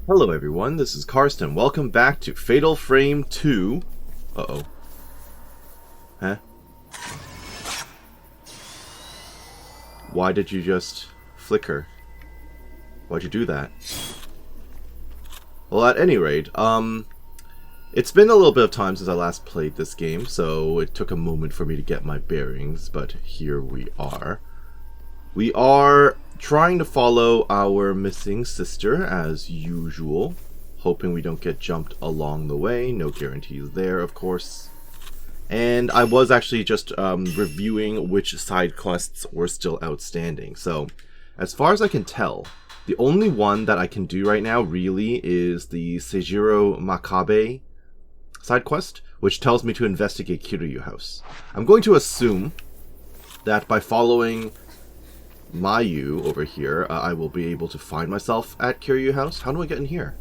Hello everyone, this is Karsten. Welcome back to Fatal Frame 2. Uh-oh. Huh? Why did you just flicker? Why'd you do that? Well, at any rate, it's been a little bit of time since I last played this game, so it took a moment for me to get my bearings, but here we are. We are trying to follow our missing sister as usual, hoping we don't get jumped along the way. No guarantees there, of course. And I was actually just reviewing which side quests were still outstanding. So, as far as I can tell, the only one that I can do right now really is the Seijiro Makabe side quest, which tells me to investigate Kiryu House. I'm going to assume that by following Mayu over here, I will be able to find myself at Kiryu House. How do I get in here?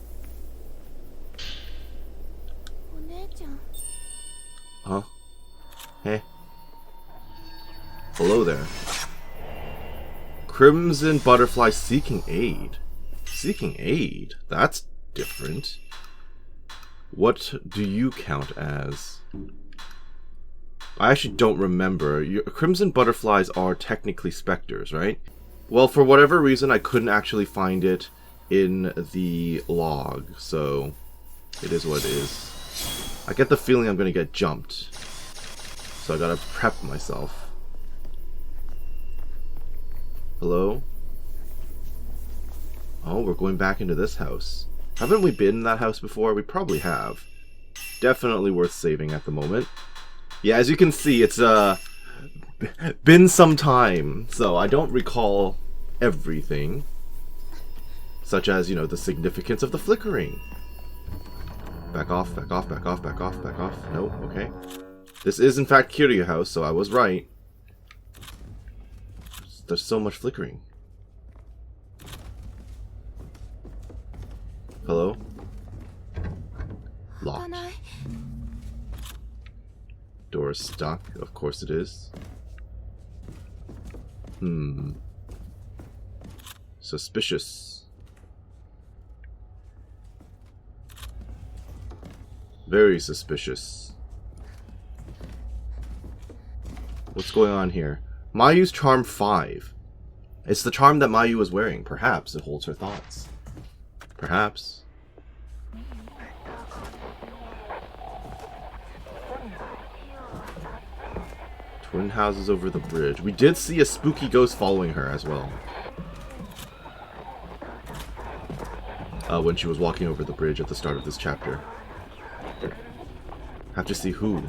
Huh? Hey. Hello there. Crimson Butterfly seeking aid. Seeking aid? That's different. What do you count as? I actually don't remember. Crimson Butterflies are technically specters, right? Well, for whatever reason, I couldn't actually find it in the log, so it is what it is. I get the feeling I'm going to get jumped, so I gotta prep myself. Hello? Oh, we're going back into this house. Haven't we been in that house before? We probably have. Definitely worth saving at the moment. Yeah, as you can see, it's been some time, so I don't recall everything. Such as, you know, the significance of the flickering. Back off, back off, back off, back off, back off. No, okay. This is in fact Kiryu House, so I was right. There's so much flickering. Hello? Locked. Door is stuck. Of course it is. Suspicious. Very suspicious. What's going on here? Mayu's charm 5. It's the charm that Mayu was wearing. Perhaps it holds her thoughts. Perhaps. Twin houses over the bridge. We did see a spooky ghost following her as well. When she was walking over the bridge at the start of this chapter. Have to see who.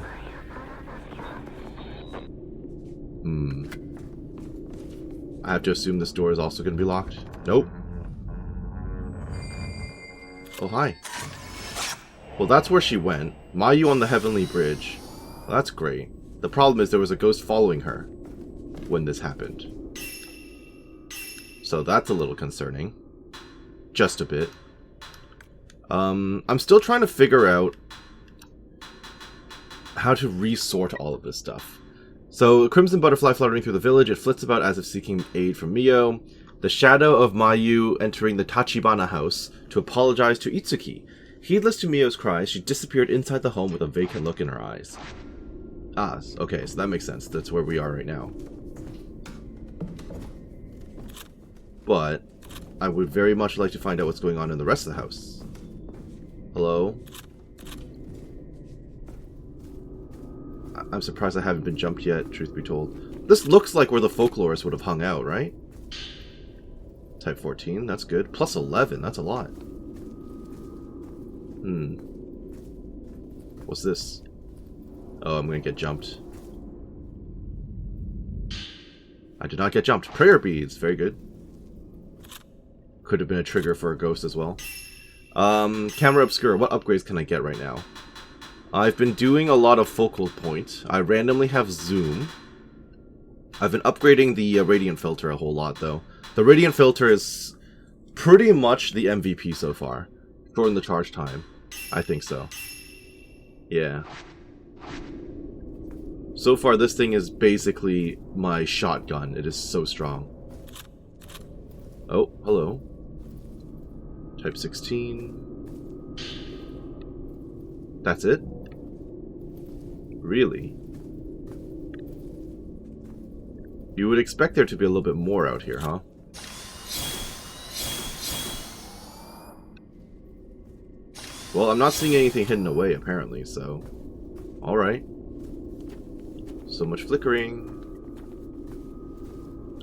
I have to assume this door is also going to be locked. Nope. Oh, hi. Well, that's where she went. Mayu on the Heavenly Bridge. Well, that's great. The problem is there was a ghost following her when this happened. So that's a little concerning. Just a bit. I'm still trying to figure out how to resort all of this stuff. So, a crimson butterfly fluttering through the village, it flits about as if seeking aid from Mio. The shadow of Mayu entering the Tachibana house to apologize to Itsuki. Heedless to Mio's cries, she disappeared inside the home with a vacant look in her eyes. Ah, okay, so that makes sense. That's where we are right now. But I would very much like to find out what's going on in the rest of the house. Hello? I'm surprised I haven't been jumped yet, truth be told. This looks like where the folklorist would have hung out, right? Type 14, that's good. Plus 11, that's a lot. What's this? Oh, I'm gonna get jumped. I did not get jumped. Prayer beads, very good. Could have been a trigger for a ghost as well. Camera obscure, what upgrades can I get right now? I've been doing a lot of focal point. I randomly have zoom. I've been upgrading the radiant filter a whole lot though. The radiant filter is pretty much the MVP so far. Shorten the charge time. I think so. Yeah. So far, this thing is basically my shotgun. It is so strong. Oh, hello. Type 16. That's it? Really? You would expect there to be a little bit more out here, huh? Well, I'm not seeing anything hidden away, apparently, so... Alright. So much flickering.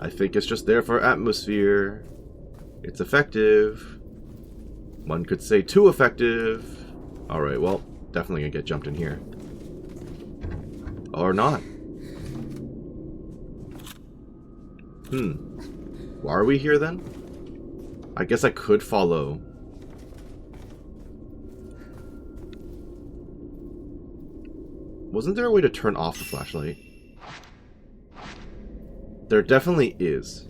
I think it's just there for atmosphere. It's effective. One could say too effective. Alright, well, definitely gonna get jumped in here. Or not. Why are we here then? I guess I could follow. Wasn't there a way to turn off the flashlight? There definitely is.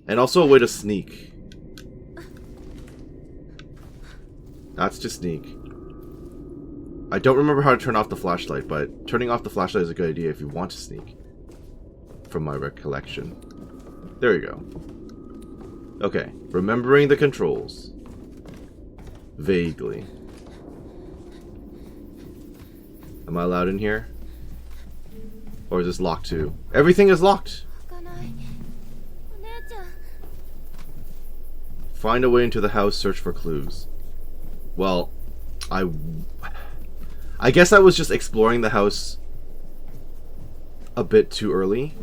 And also a way to sneak. That's to sneak. I don't remember how to turn off the flashlight, but turning off the flashlight is a good idea if you want to sneak. From my recollection. There you go. Okay, remembering the controls. Vaguely. Am I allowed in here? Or is this locked too? Everything is locked! Find a way into the house, search for clues. Well, I guess I was just exploring the house a bit too early.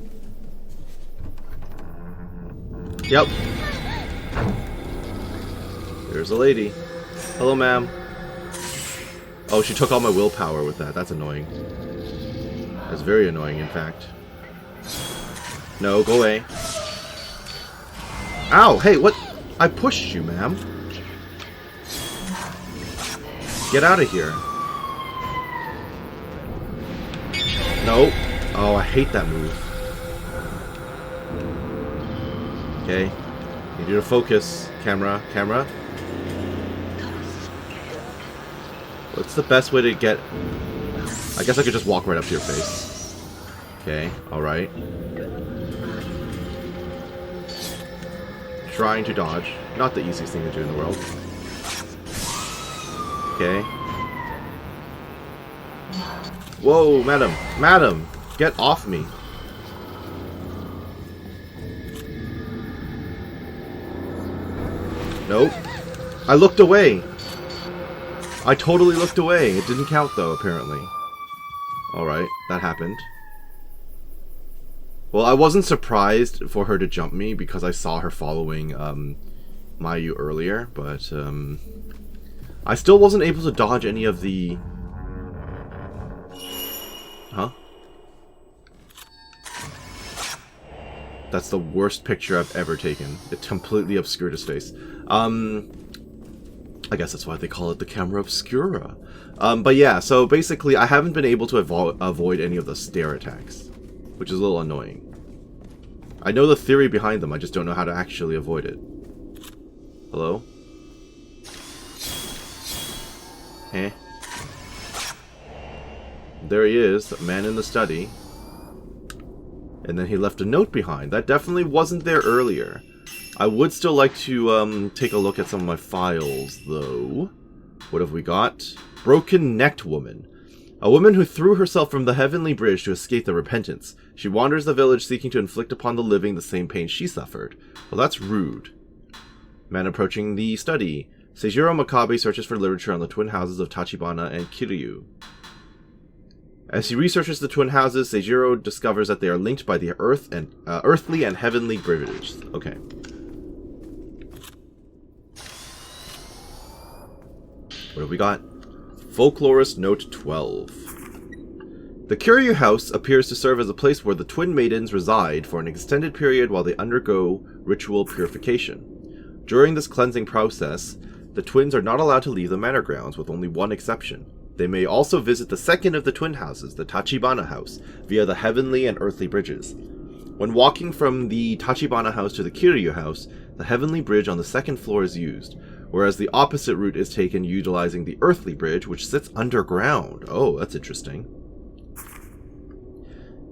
Yep. There's a lady. Hello, ma'am. Oh, she took all my willpower with that. That's annoying. That's very annoying, in fact. No, go away. Ow! Hey, what? I pushed you, ma'am. Get out of here. No. Oh, I hate that move. Okay. Need you to focus. Camera. Camera. What's the best way to get... I guess I could just walk right up to your face. Okay, alright. Trying to dodge. Not the easiest thing to do in the world. Okay. Whoa, madam. Madam! Get off me. Nope. I looked away. I totally looked away. It didn't count though, apparently. Alright, that happened. Well, I wasn't surprised for her to jump me because I saw her following Mayu earlier, but I still wasn't able to dodge any of the... Huh? That's the worst picture I've ever taken. It completely obscured his face. I guess that's why they call it the camera obscura. But yeah, so basically I haven't been able to avoid any of the stare attacks, which is a little annoying. I know the theory behind them, I just don't know how to actually avoid it. Hello? Eh? There he is, the man in the study. And then he left a note behind. That definitely wasn't there earlier. I would still like to take a look at some of my files, though. What have we got? Broken-necked woman. A woman who threw herself from the heavenly bridge to escape the repentance. She wanders the village seeking to inflict upon the living the same pain she suffered. Well, that's rude. Man approaching the study. Seijiro Makabe searches for literature on the twin houses of Tachibana and Kiryu. As he researches the twin houses, Seijiro discovers that they are linked by the earthly and heavenly bridges. Okay. What have we got? Folklorist Note 12. The Kiryu House appears to serve as a place where the twin maidens reside for an extended period while they undergo ritual purification. During this cleansing process, the twins are not allowed to leave the manor grounds, with only one exception. They may also visit the second of the twin houses, the Tachibana house, via the heavenly and earthly bridges. When walking from the Tachibana house to the Kiryu house, the heavenly bridge on the second floor is used, whereas the opposite route is taken utilizing the earthly bridge, which sits underground. Oh, that's interesting.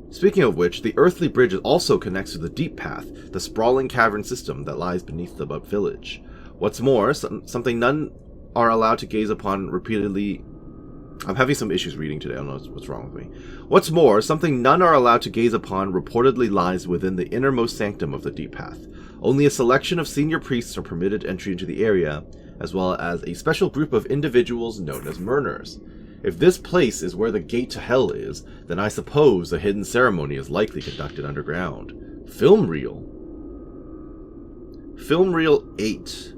Speaking of which, the earthly bridge also connects to the deep path, the sprawling cavern system that lies beneath the village. What's more, something none are allowed to gaze upon repeatedly... I'm having some issues reading today. I don't know what's wrong with me. What's more, something none are allowed to gaze upon reportedly lies within the innermost sanctum of the Deep Path. Only a selection of senior priests are permitted entry into the area, as well as a special group of individuals known as Murners. If this place is where the gate to hell is, then I suppose a hidden ceremony is likely conducted underground. Film reel. Film reel 8.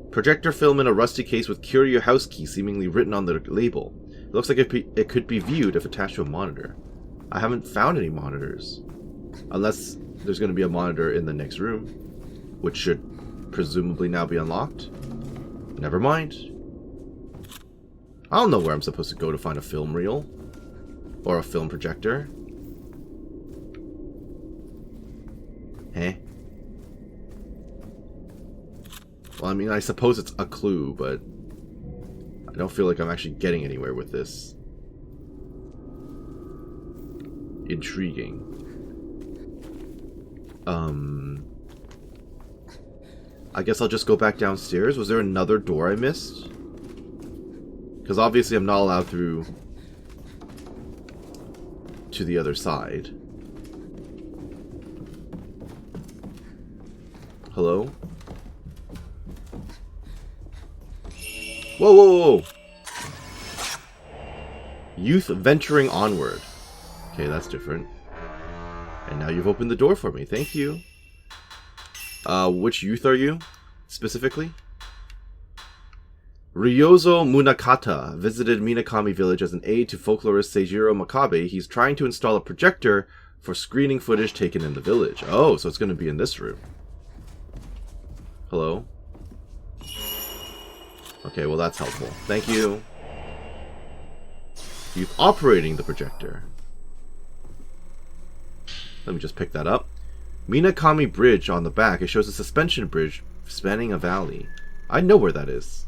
Projector film in a rusty case with Kiryu House key seemingly written on the label. It looks like it could be viewed if attached to a monitor. I haven't found any monitors. Unless there's going to be a monitor in the next room, which should presumably now be unlocked. Never mind. I don't know where I'm supposed to go to find a film reel. Or a film projector. Eh? Well, I mean, I suppose it's a clue, but I don't feel like I'm actually getting anywhere with this. Intriguing. I guess I'll just go back downstairs. Was there another door I missed? Because obviously I'm not allowed through to the other side. Hello? Whoa, whoa, whoa! Youth venturing onward. Okay, that's different. And now you've opened the door for me. Thank you. Which youth are you, specifically? Ryozo Munakata visited Minakami Village as an aide to folklorist Seijiro Makabe. He's trying to install a projector for screening footage taken in the village. Oh, so it's going to be in this room. Hello? Okay, well that's helpful. Thank you. Youth operating the projector. Let me just pick that up. Minakami Bridge on the back. It shows a suspension bridge spanning a valley. I know where that is.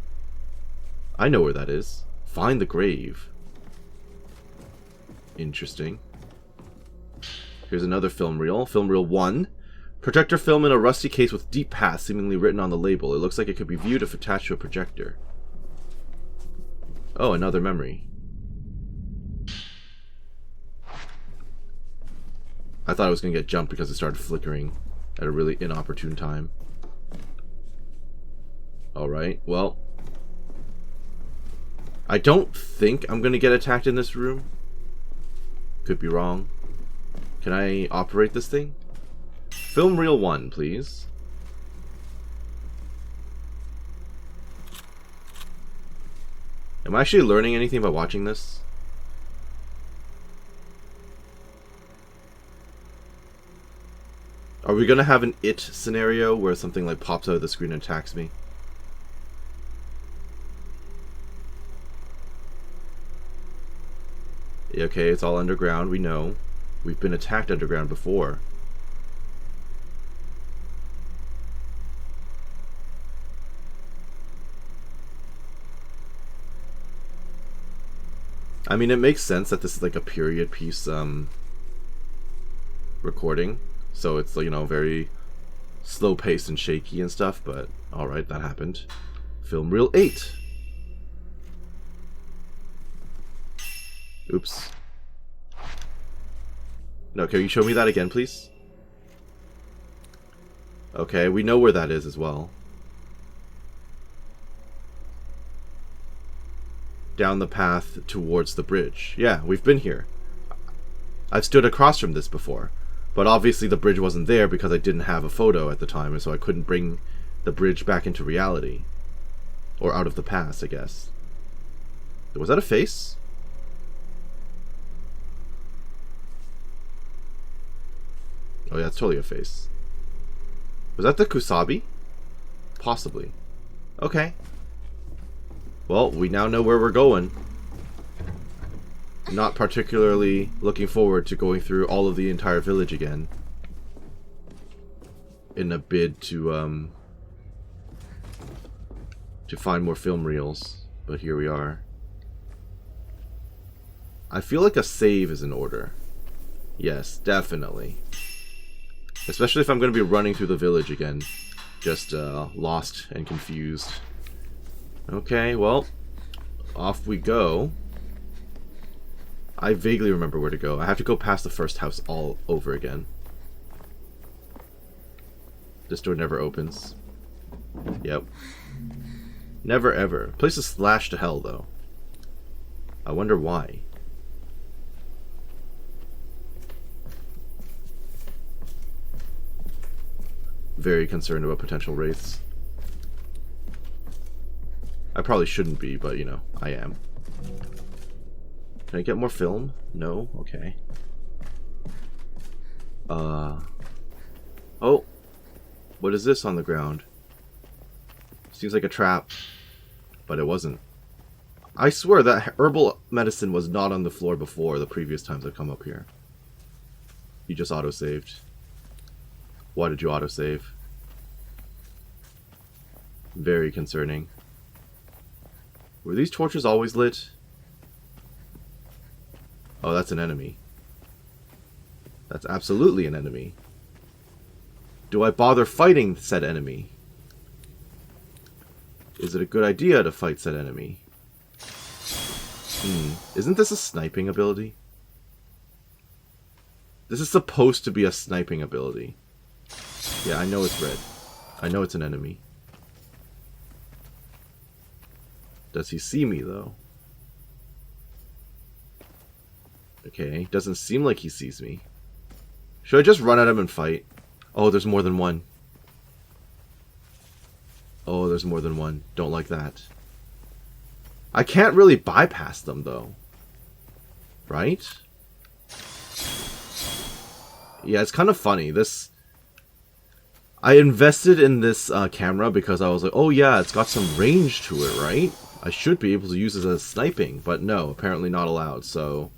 I know where that is. Find the grave. Interesting. Here's another film reel. Film reel 1. Projector film in a rusty case with Deep Path seemingly written on the label. It looks like it could be viewed if attached to a projector. Oh, another memory. I thought I was going to get jumped because it started flickering at a really inopportune time. Alright, well. I don't think I'm going to get attacked in this room. Could be wrong. Can I operate this thing? Film reel 1, please. Am I actually learning anything by watching this? Are we gonna have an it scenario where something like pops out of the screen and attacks me? Yeah, okay, it's all underground, we know. We've been attacked underground before. I mean, it makes sense that this is like a period piece recording. So it's, you know, very slow paced and shaky and stuff, but alright, that happened. Film reel 8. Oops. No, can you show me that again, please? Okay, we know where that is as well. Down the path towards the bridge. Yeah, we've been here. I've stood across from this before. But obviously the bridge wasn't there because I didn't have a photo at the time, and so I couldn't bring the bridge back into reality. Or out of the past, I guess. Was that a face? Oh yeah, it's totally a face. Was that the Kusabi? Possibly. Okay. Well, we now know where we're going. Not particularly looking forward to going through all of the entire village again. In a bid to find more film reels. But here we are. I feel like a save is in order. Yes, definitely. Especially if I'm going to be running through the village again. Just lost and confused. Okay, well, off we go. I vaguely remember where to go. I have to go past the first house all over again. This door never opens. Yep. Never ever. Place is slashed to hell, though. I wonder why. Very concerned about potential wraiths. I probably shouldn't be, but, you know, I am. Can I get more film? No? Okay. Oh! What is this on the ground? Seems like a trap. But it wasn't. I swear that herbal medicine was not on the floor before the previous times I've come up here. You just auto-saved. Why did you autosave? Very concerning. Were these torches always lit? Oh, that's an enemy. That's absolutely an enemy. Do I bother fighting said enemy? Is it a good idea to fight said enemy? Isn't this a sniping ability? This is supposed to be a sniping ability. Yeah, I know it's red. I know it's an enemy. Does he see me, though? Okay, doesn't seem like he sees me. Should I just run at him and fight? Oh, there's more than one. Oh, there's more than one. Don't like that. I can't really bypass them, though. Right? Yeah, it's kind of funny. I invested in this camera because I was like, oh yeah, it's got some range to it, right? I should be able to use it as sniping, but no, apparently not allowed, so...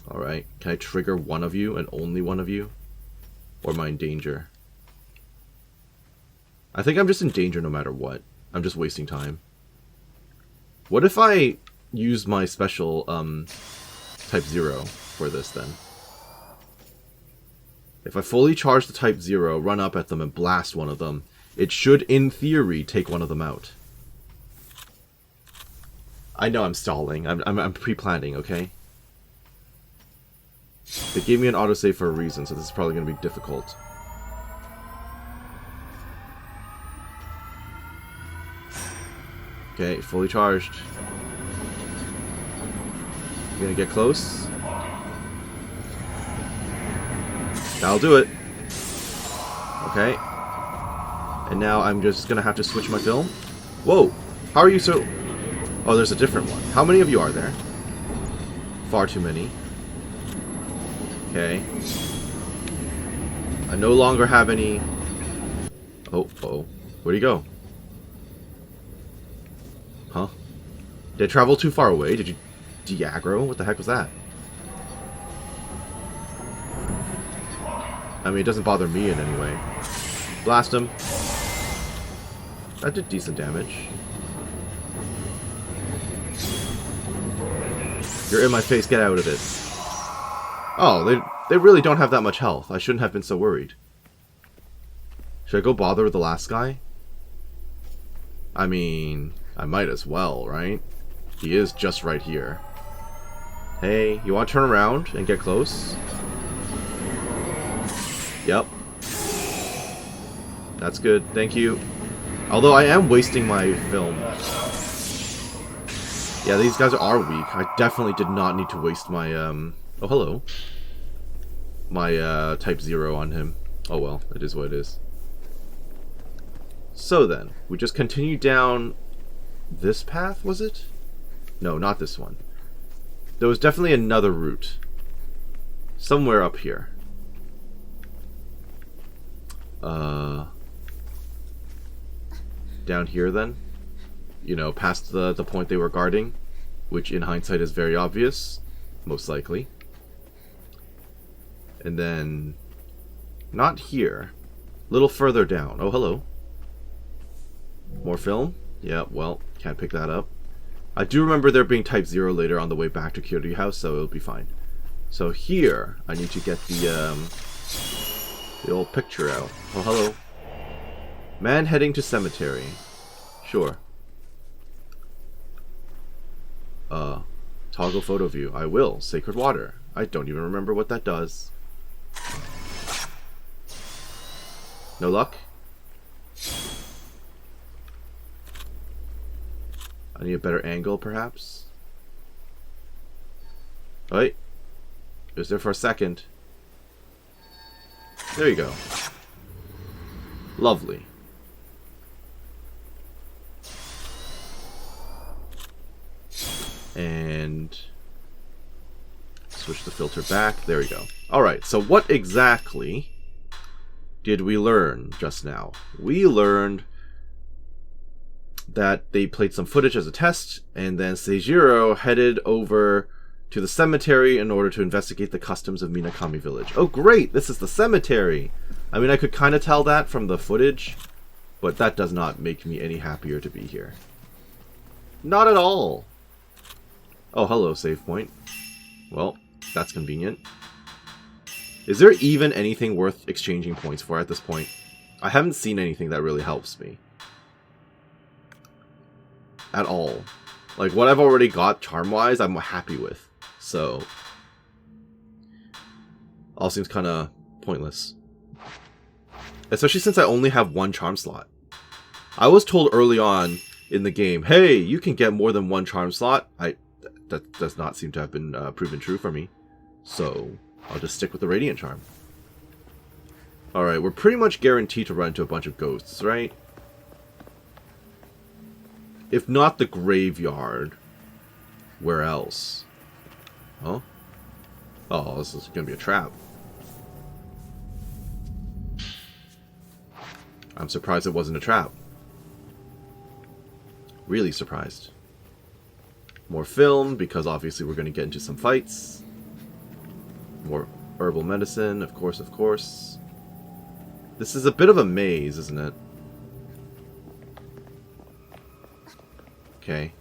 Alright, can I trigger one of you and only one of you? Or am I in danger? I think I'm just in danger no matter what. I'm just wasting time. What if I use my special, Type 0 for this, then? If I fully charge the Type 0, run up at them and blast one of them, it should, in theory, take one of them out. I know I'm stalling. I'm pre-planning, okay? They gave me an autosave for a reason, so this is probably going to be difficult. Okay, fully charged. You gonna get close? That'll do it. Okay. And now I'm just gonna have to switch my film. Whoa! How are you so... Oh, there's a different one. How many of you are there? Far too many. Okay. I no longer have any... Oh, uh-oh. Where'd he go? Huh? Did I travel too far away? Did you de-aggro? What the heck was that? I mean, it doesn't bother me in any way. Blast him. That did decent damage. You're in my face, get out of this. Oh, they really don't have that much health. I shouldn't have been so worried. Should I go bother with the last guy? I mean, I might as well, right? He is just right here. Hey, you want to turn around and get close? Yep. That's good, thank you. Although I am wasting my film. Yeah, these guys are weak. I definitely did not need to waste my, Oh, hello. My, Type 0 on him. Oh well, it is what it is. So then, we just continue down this path, was it? No, not this one. There was definitely another route. Somewhere up here. Down here then? You know, past the point they were guarding, which in hindsight is very obvious, most likely. And then, not here. A little further down. Oh, hello. More film? Yeah, well, can't pick that up. I do remember there being Type 0 later on the way back to Kiryu House, so it'll be fine. So here, I need to get the old picture out. Oh, hello. Man heading to cemetery. Sure. Toggle photo view. I will. Sacred water. I don't even remember what that does. No luck? I need a better angle, perhaps? Wait. It was there for a second. There you go. Lovely. And switch the filter back. There we go. Alright, so what exactly did we learn just now? We learned that they played some footage as a test, and then Seijiro headed over to the cemetery in order to investigate the customs of Minakami Village. Oh great, this is the cemetery! I mean, I could kind of tell that from the footage, but that does not make me any happier to be here. Not at all! Oh, hello, save point. Well, that's convenient. Is there even anything worth exchanging points for at this point? I haven't seen anything that really helps me. At all. Like, what I've already got charm-wise, I'm happy with. So, all seems kind of pointless. Especially since I only have one charm slot. I was told early on in the game, hey, you can get more than one charm slot. That does not seem to have been proven true for me. So, I'll just stick with the Radiant Charm. Alright, we're pretty much guaranteed to run into a bunch of ghosts, right? If not the graveyard, where else? Huh? Oh, this is gonna be a trap. I'm surprised it wasn't a trap. Really surprised. More film, because obviously we're gonna get into some fights. More herbal medicine, of course, of course. This is a bit of a maze, isn't it? Okay.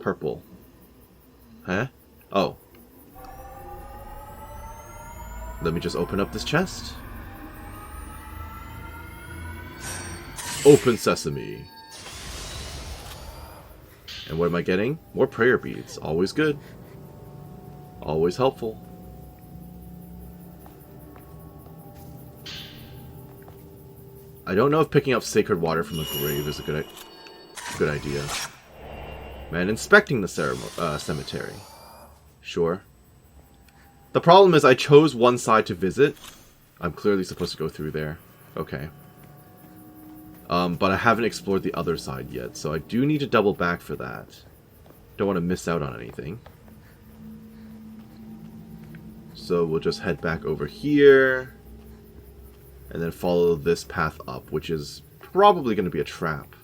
Purple. Huh? Oh. Let me just open up this chest. Open sesame. And what am I getting? More prayer beads. Always good. Always helpful. I don't know if picking up sacred water from the grave is a good idea. Man, inspecting the cemetery. Sure. The problem is I chose one side to visit. I'm clearly supposed to go through there. Okay. But I haven't explored the other side yet, so I do need to double back for that. Don't want to miss out on anything. So we'll just head back over here. And then follow this path up, which is probably going to be a trap.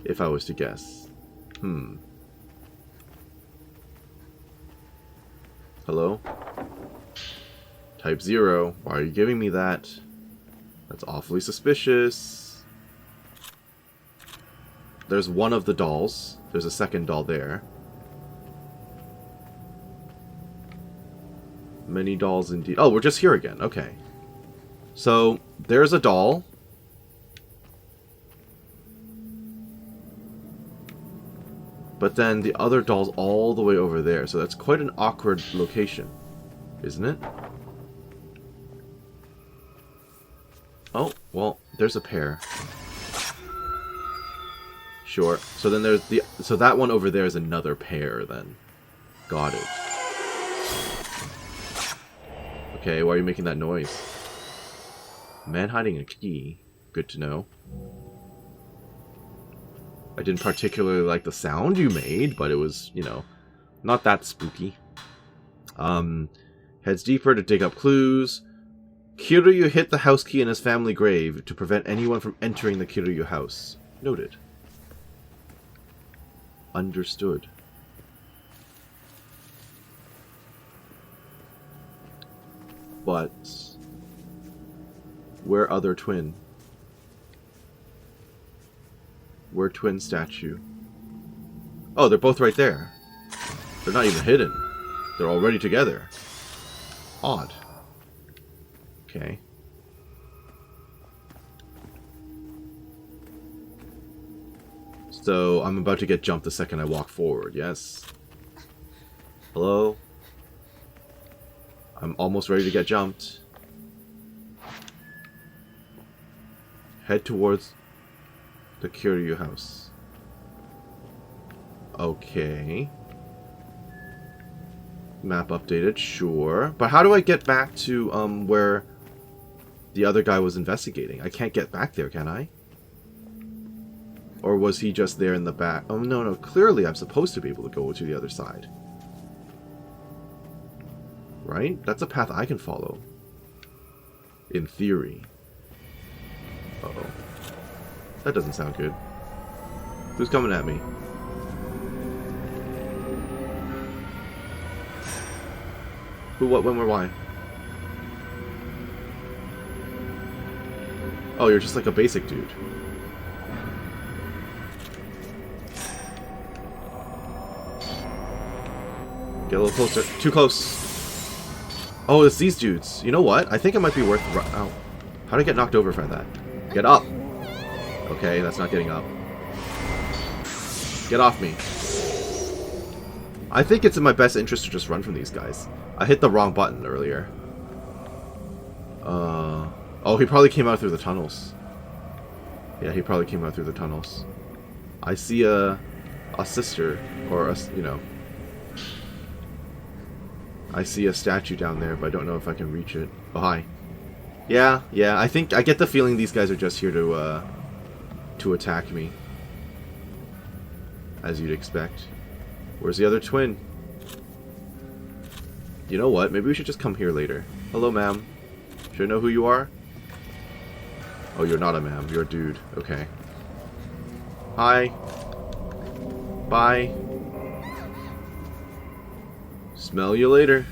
If I was to guess. Hello? Type 0. Why are you giving me that? That's awfully suspicious. There's one of the dolls. There's a second doll there. Many dolls indeed. Oh, we're just here again. Okay. So, there's a doll. But then the other doll's all the way over there. So that's quite an awkward location. Isn't it? Oh, well, there's a pair. Sure. So then there's the... So that one over there is another pair, then. Got it. Okay, why are you making that noise? Man hiding a key. Good to know. I didn't particularly like the sound you made, but it was, you know, not that spooky. Heads deeper to dig up clues. Kiryu hid the house key in his family grave to prevent anyone from entering the Kiryu house. Noted. Understood. But where other twin? Where twin statue? Oh, they're both right there. They're not even hidden. They're already together. Odd. Okay. So, I'm about to get jumped the second I walk forward, yes? Hello? I'm almost ready to get jumped. Head towards the Kiryu House. Okay. Map updated, sure. But how do I get back to, where the other guy was investigating? I can't get back there, can I? Or was he just there in the back? Oh, no, no. Clearly, I'm supposed to be able to go to the other side. Right? That's a path I can follow. In theory. Uh-oh. That doesn't sound good. Who's coming at me? Who, what, when, where, why? Oh, you're just like a basic dude. Get a little closer. Too close. Oh, it's these dudes. You know what? I think it might be worth... Ow. How did I get knocked over for that? Get up. Okay, that's not getting up. Get off me. I think it's in my best interest to just run from these guys. I hit the wrong button earlier. Oh, he probably came out through the tunnels. Yeah, he probably came out through the tunnels. I see a sister, or a, you know... I see a statue down there, but I don't know if I can reach it. Oh, hi. Yeah, I think I get the feeling these guys are just here to attack me. As you'd expect. Where's the other twin? You know what? Maybe we should just come here later. Hello, ma'am. Should I know who you are? Oh, you're not a ma'am. You're a dude. Okay. Hi. Bye. Smell you later.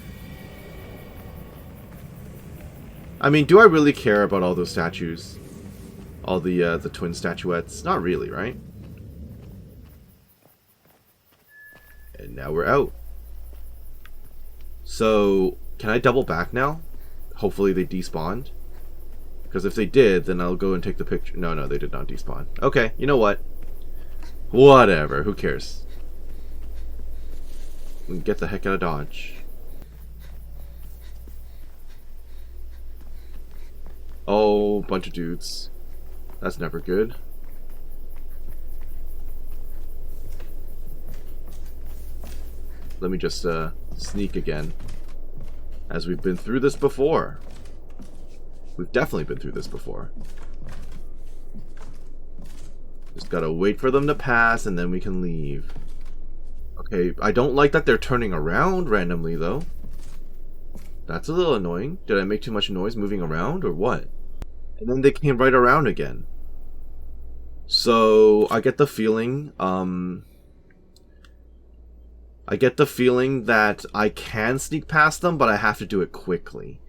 I mean, do I really care about all those statues? All the twin statuettes? Not really, right? And now we're out. So, can I double back now? Hopefully they despawned. Because if they did, then I'll go and take the picture. No, they did not despawn. Okay, you know what? Whatever, who cares? Get the heck out of Dodge. Oh, bunch of dudes. That's never good. Let me just sneak again. As we've been through this before. We've definitely been through this before. Just gotta wait for them to pass and then we can leave. Okay, I don't like that they're turning around randomly, though. That's a little annoying. Did I make too much noise moving around, or what? And then they came right around again. So, I get the feeling, that I can sneak past them, but I have to do it quickly.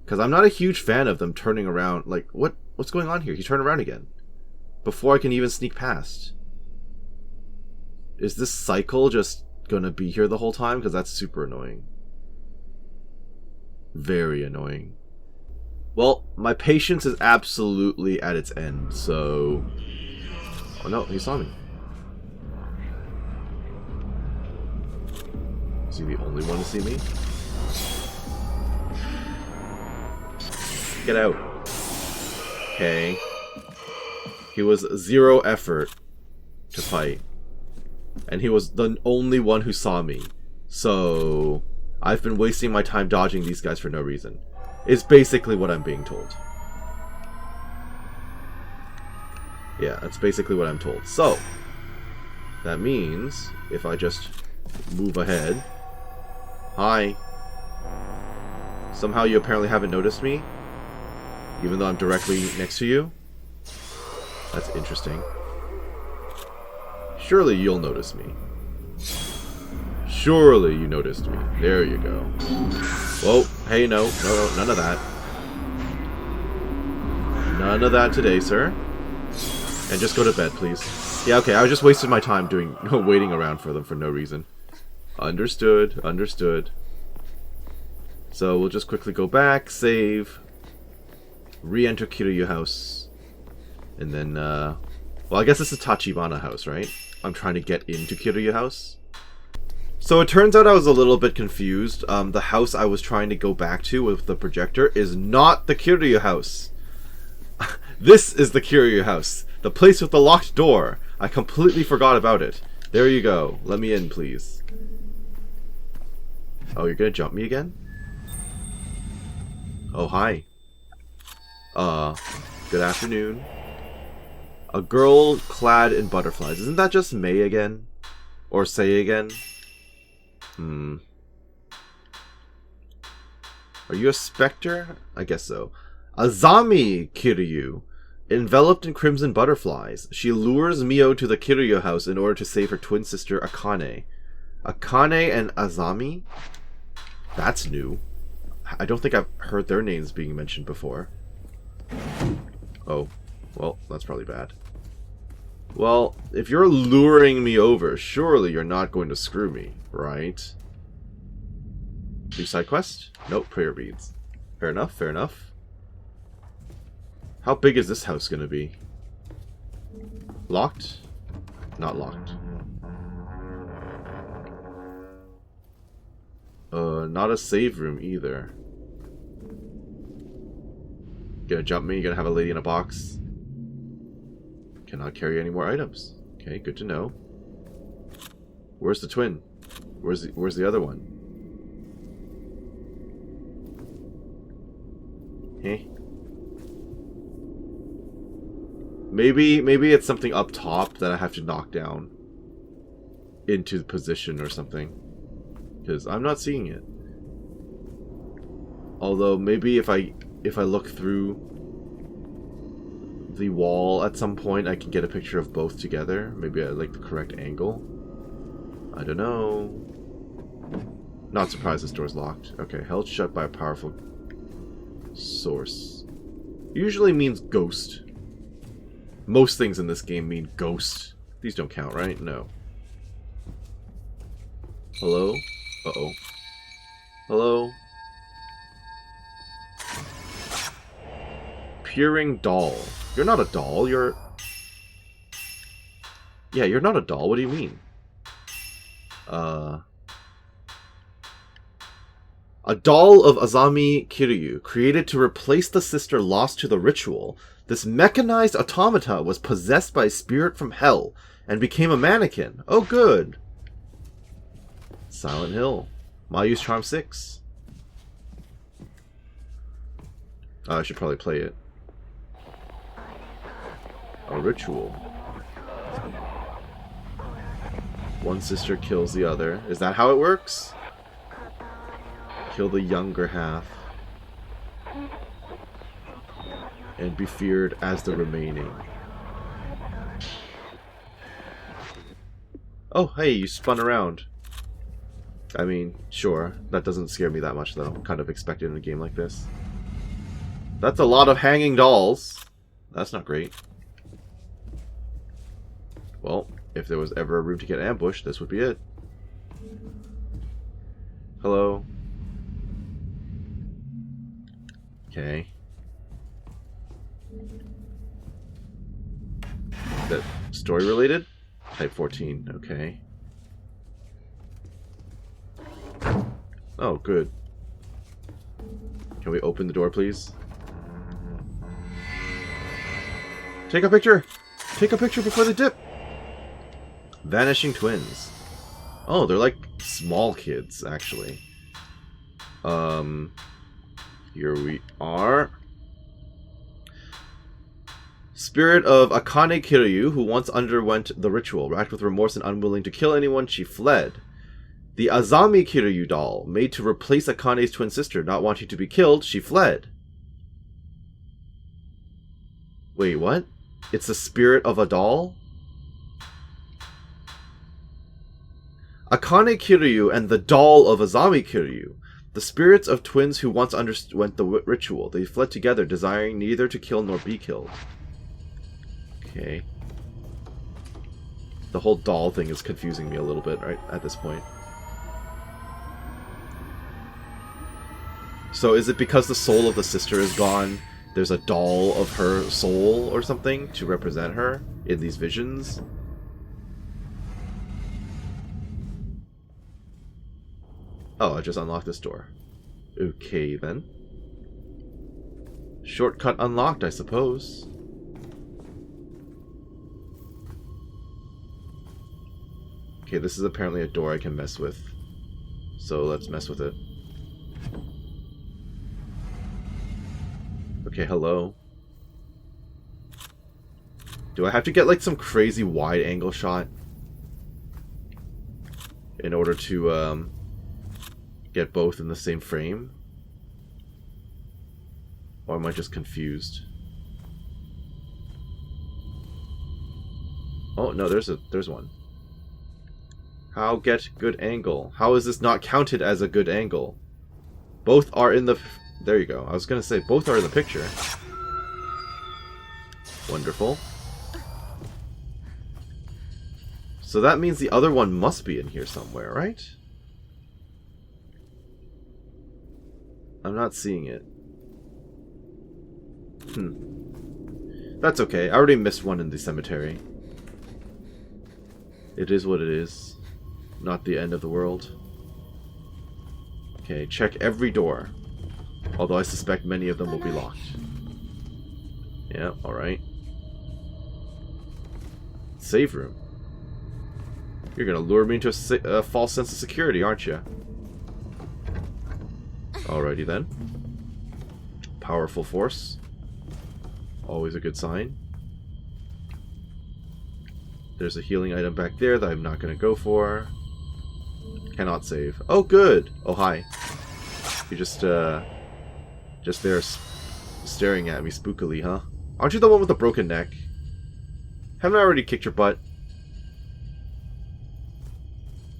Because I'm not a huge fan of them turning around. Like, what's going on here? He turned around again. Before I can even sneak past. Is this cycle just gonna be here the whole time? Because that's super annoying. Very annoying. Well, my patience is absolutely at its end, so... Oh no, he saw me. Is he the only one to see me? Get out. Okay. He was 0 effort to fight. And he was the only one who saw me. So, I've been wasting my time dodging these guys for no reason. Is basically what I'm being told. Yeah, that's basically what I'm told. So, that means if I just move ahead. Hi. Somehow you apparently haven't noticed me, even though I'm directly next to you. That's interesting. Surely you'll notice me. Surely you noticed me. There you go. Whoa, hey, no, none of that. None of that today, sir. And just go to bed, please. Yeah, okay, I just wasted my time waiting around for them for no reason. Understood, understood. So we'll just quickly go back, save, Re-enter Kiryu House. And then, well, I guess this is Tachibana House, right? I'm trying to get into Kiryu House. So it turns out I was a little bit confused. The house I was trying to go back to with the projector is not the Kiryu House. This is the Kiryu House. The place with the locked door. I completely forgot about it. There you go. Let me in, please. Oh, you're gonna jump me again? Oh, hi. Good afternoon. A girl clad in butterflies. Isn't that just May again? Or Say again? Are you a specter? I guess so. Azami Kiryu. Enveloped in crimson butterflies, she lures Mio to the Kiryu house in order to save her twin sister Akane. Akane and Azami? That's new. I don't think I've heard their names being mentioned before. Oh, well, that's probably bad. Well, if you're luring me over, surely you're not going to screw me, right? New side quest? Nope, prayer beads. Fair enough, fair enough. How big is this house going to be? Locked? Not locked. Not a save room either. Gonna jump me? You gonna have a lady in a box? Cannot carry any more items. Okay, good to know. Where's the twin? Where's the other one? Hey. Maybe it's something up top that I have to knock down into position or something, because I'm not seeing it. Although maybe if I look through the wall at some point, I can get a picture of both together. Maybe I like the correct angle. I don't know. Not surprised this door's locked. Okay, held shut by a powerful source. Usually means ghost. Most things in this game mean ghost. These don't count, right? No. Hello? Uh-oh. Hello? Peering doll. You're not a doll, you're... Yeah, you're not a doll. What do you mean? A doll of Azami Kiryu, created to replace the sister lost to the ritual. This mechanized automata was possessed by a spirit from hell and became a mannequin. Oh, good. Silent Hill. Mayu's Charm 6. I should probably play it. A ritual. One sister kills the other. Is that how it works? Kill the younger half. And be feared as the remaining. Oh, hey, you spun around. I mean, sure. That doesn't scare me that much, though. Kind of expected in a game like this. That's a lot of hanging dolls. That's not great. Well, if there was ever a room to get ambushed, this would be it. Hello? Okay. Is that story related? Type 14, okay. Oh, good. Can we open the door, please? Take a picture! Take a picture before they dip! Vanishing twins. Oh, they're like small kids, actually. Here we are. Spirit of Akane Kiryu, who once underwent the ritual. Racked with remorse and unwilling to kill anyone, she fled. The Azami Kiryu doll, made to replace Akane's twin sister, not wanting to be killed, she fled. Wait, what? It's the spirit of a doll? Akane Kiryu and the doll of Azami Kiryu. The spirits of twins who once underwent the ritual. They fled together, desiring neither to kill nor be killed. Okay. The whole doll thing is confusing me a little bit right at this point. So is it because the soul of the sister is gone there's a doll of her soul or something to represent her in these visions. Oh, I just unlocked this door. Okay, then. Shortcut unlocked, I suppose. Okay, this is apparently a door I can mess with. So let's mess with it. Okay, hello. Do I have to get like some crazy wide angle shot in order to get both in the same frame? Or am I just confused? Oh no, there's one. How get good angle? How is this not counted as a good angle? Both are in the... There you go. I was gonna say both are in the picture. Wonderful. So that means the other one must be in here somewhere, right? I'm not seeing it. That's okay. I already missed one in the cemetery. It is what it is. Not the end of the world. Okay, check every door. Although I suspect many of them will be locked. Yeah, alright. Save room. You're gonna lure me into a false sense of security, aren't you? Alrighty then. Powerful force. Always a good sign. There's a healing item back there that I'm not gonna go for. Cannot save. Oh, good! Oh, hi. You're just there staring at me spookily, huh? Aren't you the one with the broken neck? Haven't I already kicked your butt?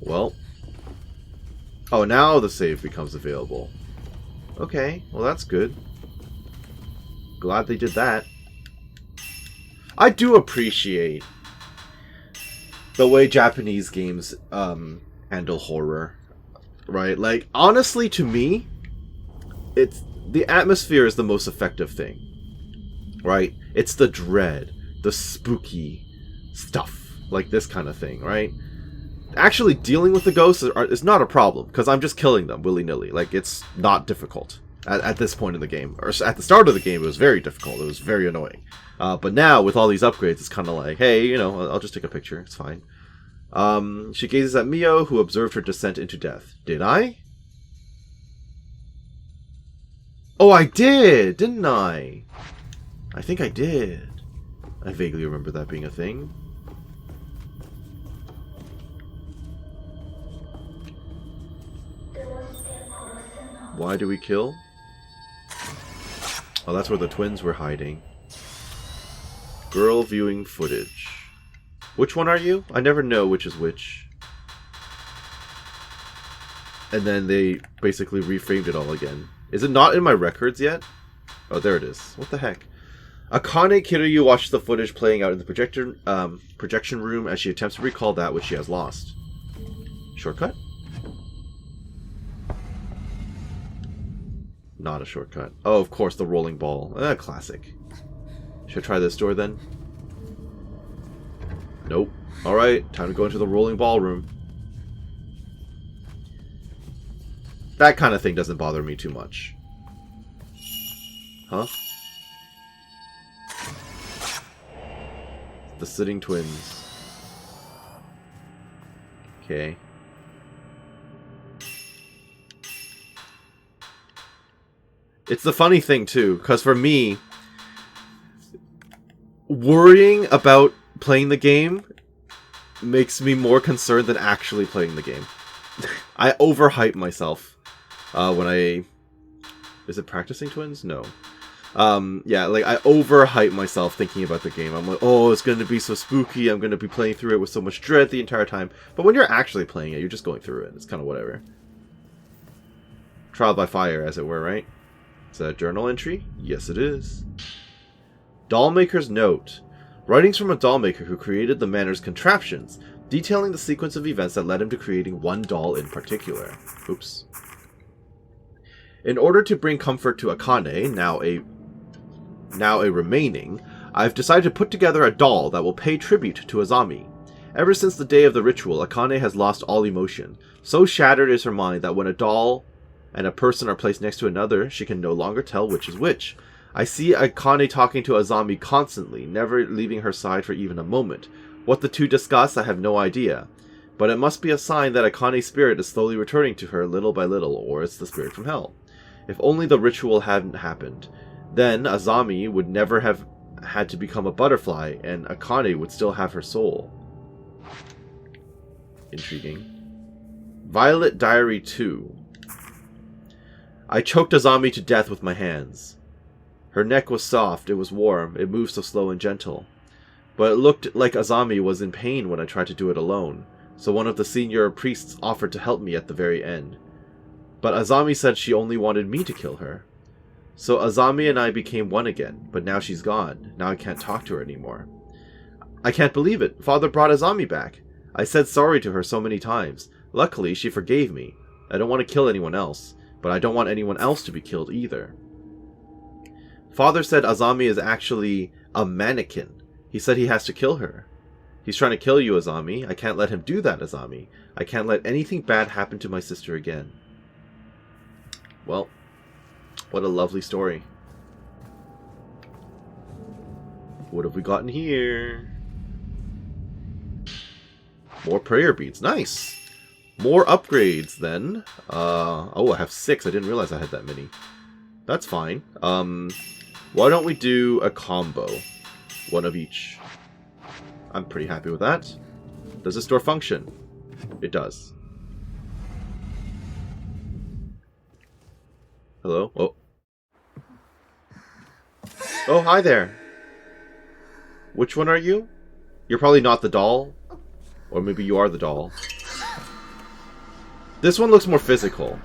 Well. Oh, now the save becomes available. Okay, well that's good. Glad they did that. I do appreciate the way Japanese games handle horror. Right? Like, honestly, to me, it's the atmosphere is the most effective thing. Right? It's the dread, the spooky stuff, like this kind of thing, right? Actually dealing with the ghosts is not a problem, because I'm just killing them willy-nilly. Like, it's not difficult at this point in the game. Or at the start of the game, it was very difficult. It was very annoying. But now, with all these upgrades, it's kind of like, hey, you know, I'll just take a picture. It's fine. She gazes at Mio, who observed her descent into death. Did I? Oh, I did! Didn't I? I think I did. I vaguely remember that being a thing. Why do we kill? Oh, that's where the twins were hiding. Girl viewing footage. Which one are you? I never know which is which. And then they basically reframed it all again. Is it not in my records yet? Oh, there it is. What the heck? Akane Kiryu watches the footage playing out in the projection room as she attempts to recall that which she has lost. Shortcut? Not a shortcut. Oh, of course, the rolling ball. Classic. Should I try this door then? Nope. Alright, time to go into the rolling ballroom. That kind of thing doesn't bother me too much. Huh? The sitting twins. Okay. It's the funny thing, too, because for me, worrying about playing the game makes me more concerned than actually playing the game. I overhype myself when I... Is it practicing twins? No. Yeah, like, I overhype myself thinking about the game. I'm like, oh, it's going to be so spooky, I'm going to be playing through it with so much dread the entire time. But when you're actually playing it, you're just going through it. It's kind of whatever. Trial by fire, as it were, right? Is that a journal entry? Yes, it is. Dollmaker's note. Writings from a dollmaker who created the manor's contraptions, detailing the sequence of events that led him to creating one doll in particular. Oops. In order to bring comfort to Akane, now a now a remaining, I've decided to put together a doll that will pay tribute to Azami. Ever since the day of the ritual, Akane has lost all emotion. So shattered is her mind that when a doll and a person are placed next to another, she can no longer tell which is which. I see Akane talking to Azami constantly, never leaving her side for even a moment. What the two discuss, I have no idea. But it must be a sign that Akane's spirit is slowly returning to her little by little, or it's the spirit from hell. If only the ritual hadn't happened. Then Azami would never have had to become a butterfly, and Akane would still have her soul. Intriguing. Violet Diary 2. I choked Azami to death with my hands. Her neck was soft, it was warm, it moved so slow and gentle. But it looked like Azami was in pain when I tried to do it alone, so one of the senior priests offered to help me at the very end. But Azami said she only wanted me to kill her. So Azami and I became one again, but now she's gone. Now I can't talk to her anymore. I can't believe it. Father brought Azami back. I said sorry to her so many times. Luckily, she forgave me. I don't want to kill anyone else, but I don't want anyone else to be killed either. Father said Azami is actually a mannequin. He said he has to kill her. He's trying to kill you, Azami. I can't let him do that, Azami. I can't let anything bad happen to my sister again. Well, what a lovely story. What have we gotten here? More prayer beads. Nice! More upgrades, then. Oh, I have 6. I didn't realize I had that many. That's fine. Why don't we do a combo? One of each. I'm pretty happy with that. Does this door function? It does. Hello? Oh. Oh, hi there. Which one are you? You're probably not the doll. Or maybe you are the doll. This one looks more physical.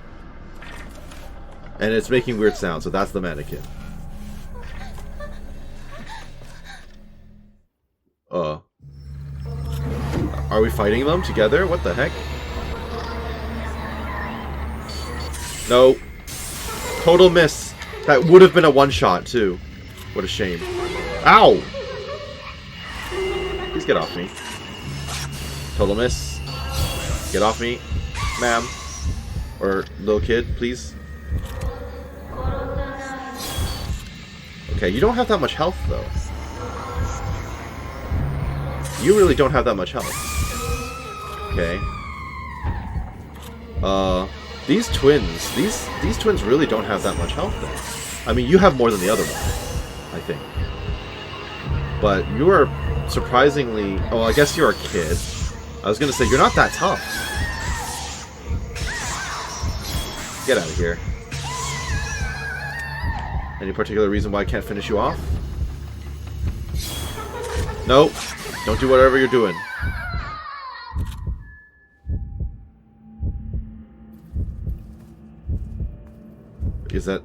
And it's making weird sounds, so that's the mannequin. Are we fighting them together? What the heck? No. Total miss. That would have been a one-shot, too. What a shame. Ow! Please get off me. Total miss. Get off me, ma'am. Or little kid, please. Okay, you don't have that much health, though. You really don't have that much health. Okay. These twins, these twins really don't have that much health, though. I mean, you have more than the other one, I think. But you are surprisingly... Oh, I guess you're a kid. I was gonna say, you're not that tough. Get out of here. Any particular reason why I can't finish you off? Nope. Don't do whatever you're doing. Is that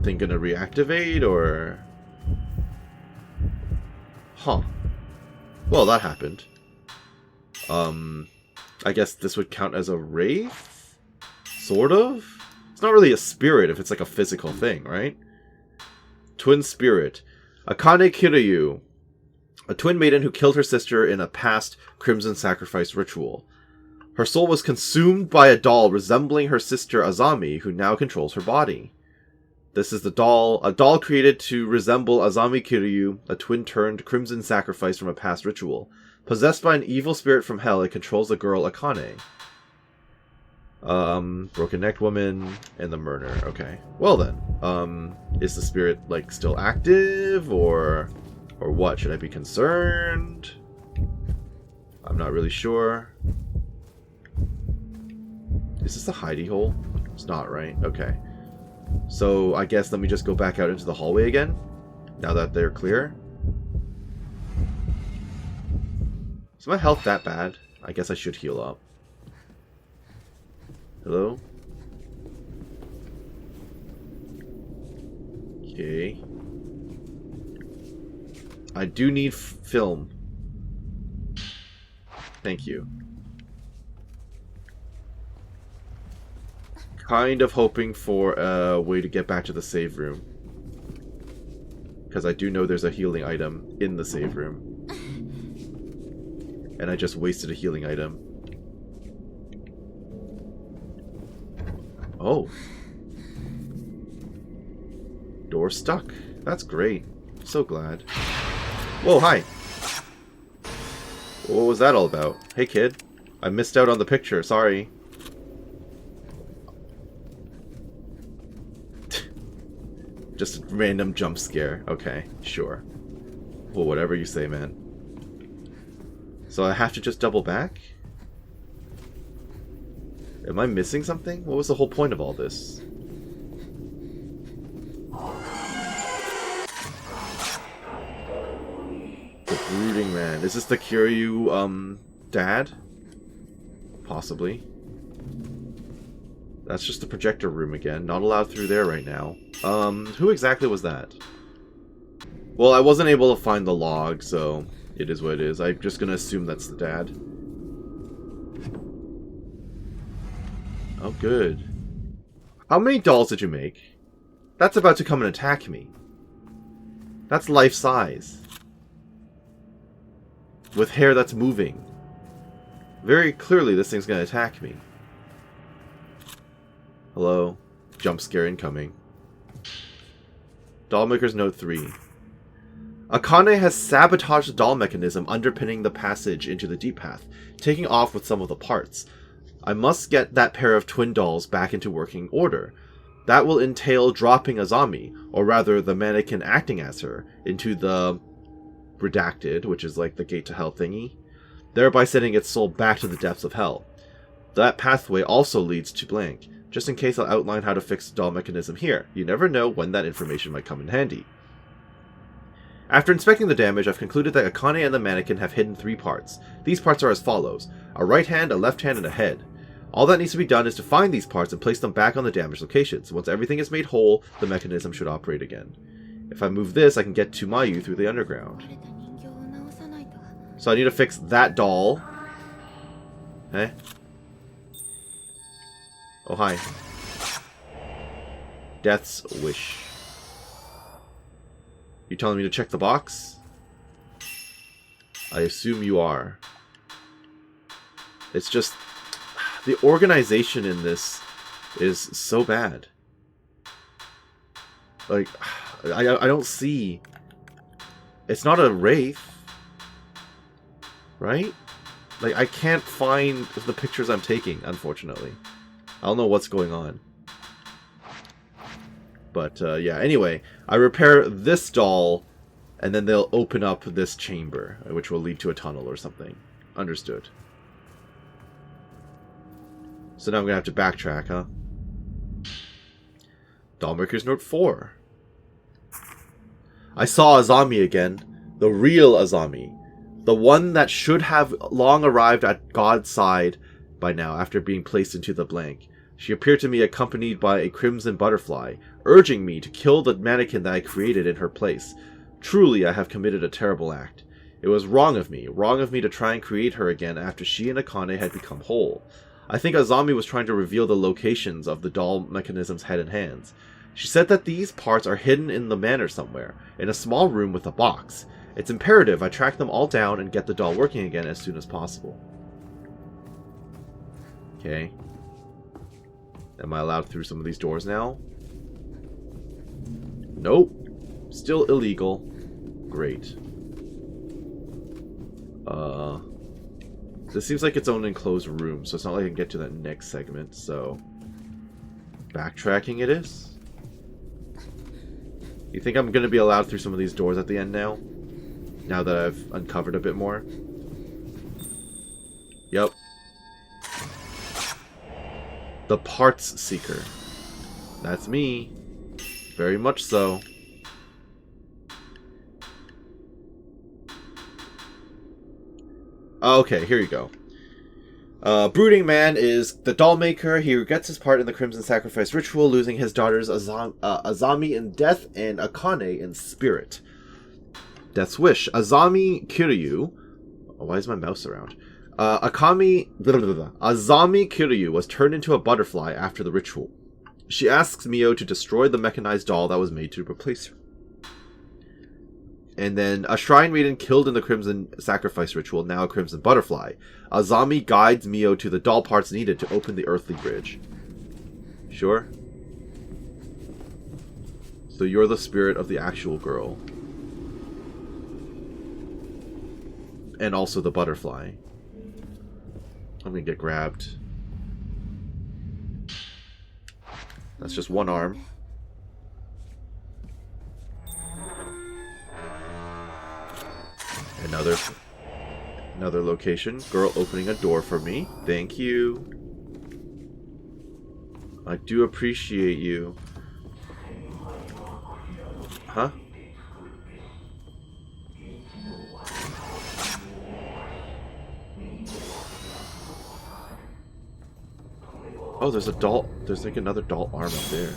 thing gonna reactivate, or... Huh. Well, that happened. I guess this would count as a wraith? Sort of? It's not really a spirit if it's like a physical thing, right? Twin spirit. Akane Kiryu. A twin maiden who killed her sister in a past crimson sacrifice ritual. Her soul was consumed by a doll resembling her sister Azami, who now controls her body. This is a doll created to resemble Azami Kiryu, a twin-turned crimson sacrifice from a past ritual. Possessed by an evil spirit from hell, it controls the girl Akane. Broken-necked woman and the murder. Okay. Well then, is the spirit, like, still active, or what? Should I be concerned? I'm not really sure. Is this a hidey hole? It's not, right? Okay. So, I guess let me just go back out into the hallway again, now that they're clear. Is my health that bad? I guess I should heal up. Hello? Okay. I do need film. Thank you. Kind of hoping for a way to get back to the save room. Because I do know there's a healing item in the save room. And I just wasted a healing item. Oh. Door stuck. That's great. So glad. Whoa, hi. What was that all about? Hey, kid. I missed out on the picture. Sorry. Just a random jump scare. Okay, sure. Well, whatever you say, man. So I have to just double back? Am I missing something? What was the whole point of all this? The Brooding Man. Is this the Kiryu, dad? Possibly. That's just the projector room again. Not allowed through there right now. Who exactly was that? Well, I wasn't able to find the log, so it is what it is. I'm just gonna assume that's the dad. Oh, good. How many dolls did you make? That's about to come and attack me. That's life size. With hair that's moving. Very clearly this thing's gonna attack me. Hello? Jump scare incoming. Dollmaker's Note 3. Akane has sabotaged the doll mechanism underpinning the passage into the deep path, taking off with some of the parts. I must get that pair of twin dolls back into working order. That will entail dropping Azami, or rather the mannequin acting as her, into the redacted, which is like the gate to hell thingy, thereby sending its soul back to the depths of hell. That pathway also leads to blank. Just in case, I'll outline how to fix the doll mechanism here. You never know when that information might come in handy. After inspecting the damage, I've concluded that Akane and the mannequin have hidden 3 parts. These parts are as follows: a right hand, a left hand, and a head. All that needs to be done is to find these parts and place them back on the damaged locations. Once everything is made whole, the mechanism should operate again. If I move this, I can get to Mayu through the underground. So I need to fix that doll. Eh? Oh, hi. Death's Wish. You telling me to check the box? I assume you are. It's just... the organization in this is so bad. Like, I don't see... It's not a Wraith. Right? Like, I can't find the pictures I'm taking, unfortunately. I don't know what's going on. But, yeah, anyway, I repair this doll, and then they'll open up this chamber, which will lead to a tunnel or something. Understood. So now I'm going to have to backtrack, huh? Dollmaker's Note 4. I saw Azami again. The real Azami. The one that should have long arrived at God's side by now after being placed into the blank. She appeared to me accompanied by a crimson butterfly, urging me to kill the mannequin that I created in her place. Truly, I have committed a terrible act. It was wrong of me to try and create her again after she and Akane had become whole. I think Azami was trying to reveal the locations of the doll mechanism's head and hands. She said that these parts are hidden in the manor somewhere, in a small room with a box. It's imperative I track them all down and get the doll working again as soon as possible. Okay. Am I allowed through some of these doors now? Nope. Still illegal. Great. This seems like its own enclosed room, so it's not like I can get to that next segment, so... backtracking it is? You think I'm going to be allowed through some of these doors at the end now? Now that I've uncovered a bit more? Yep. The Parts Seeker. That's me. Very much so. Okay, here you go. Brooding Man is the doll maker. He gets his part in the Crimson Sacrifice ritual, losing his daughters Azami in death and Akane in spirit. Death's Wish. Azami Kiryu... Oh, why is my mouse around? Azami Kiryu was turned into a butterfly after the ritual. She asks Mio to destroy the mechanized doll that was made to replace her. And then a shrine maiden killed in the Crimson Sacrifice ritual, now a Crimson Butterfly. Azami guides Mio to the doll parts needed to open the earthly bridge. Sure. So you're the spirit of the actual girl. And also the butterfly. I'm gonna get grabbed. That's just one arm. Another location. Girl opening a door for me. Thank you. I do appreciate you. Huh? Oh, there's a doll. There's like another doll arm up there.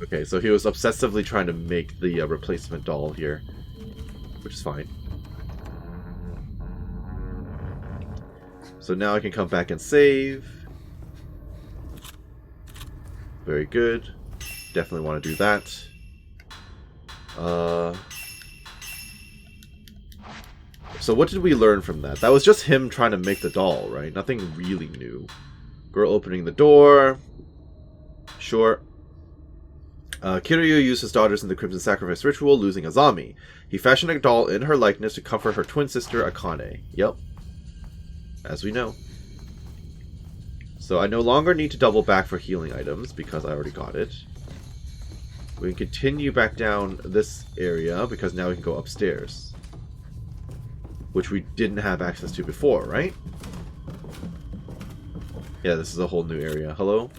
Okay, so he was obsessively trying to make the replacement doll here, which is fine. So now I can come back and save. Very good. Definitely want to do that. So what did we learn from that? That was just him trying to make the doll, right? Nothing really new. Girl opening the door. Sure. Kiryu used his daughters in the Crimson Sacrifice ritual, losing Azami. He fashioned a doll in her likeness to comfort her twin sister, Akane. Yep. As we know. So I no longer need to double back for healing items, because I already got it. We can continue back down this area, because now we can go upstairs. Which we didn't have access to before, right? Yeah, this is a whole new area. Hello?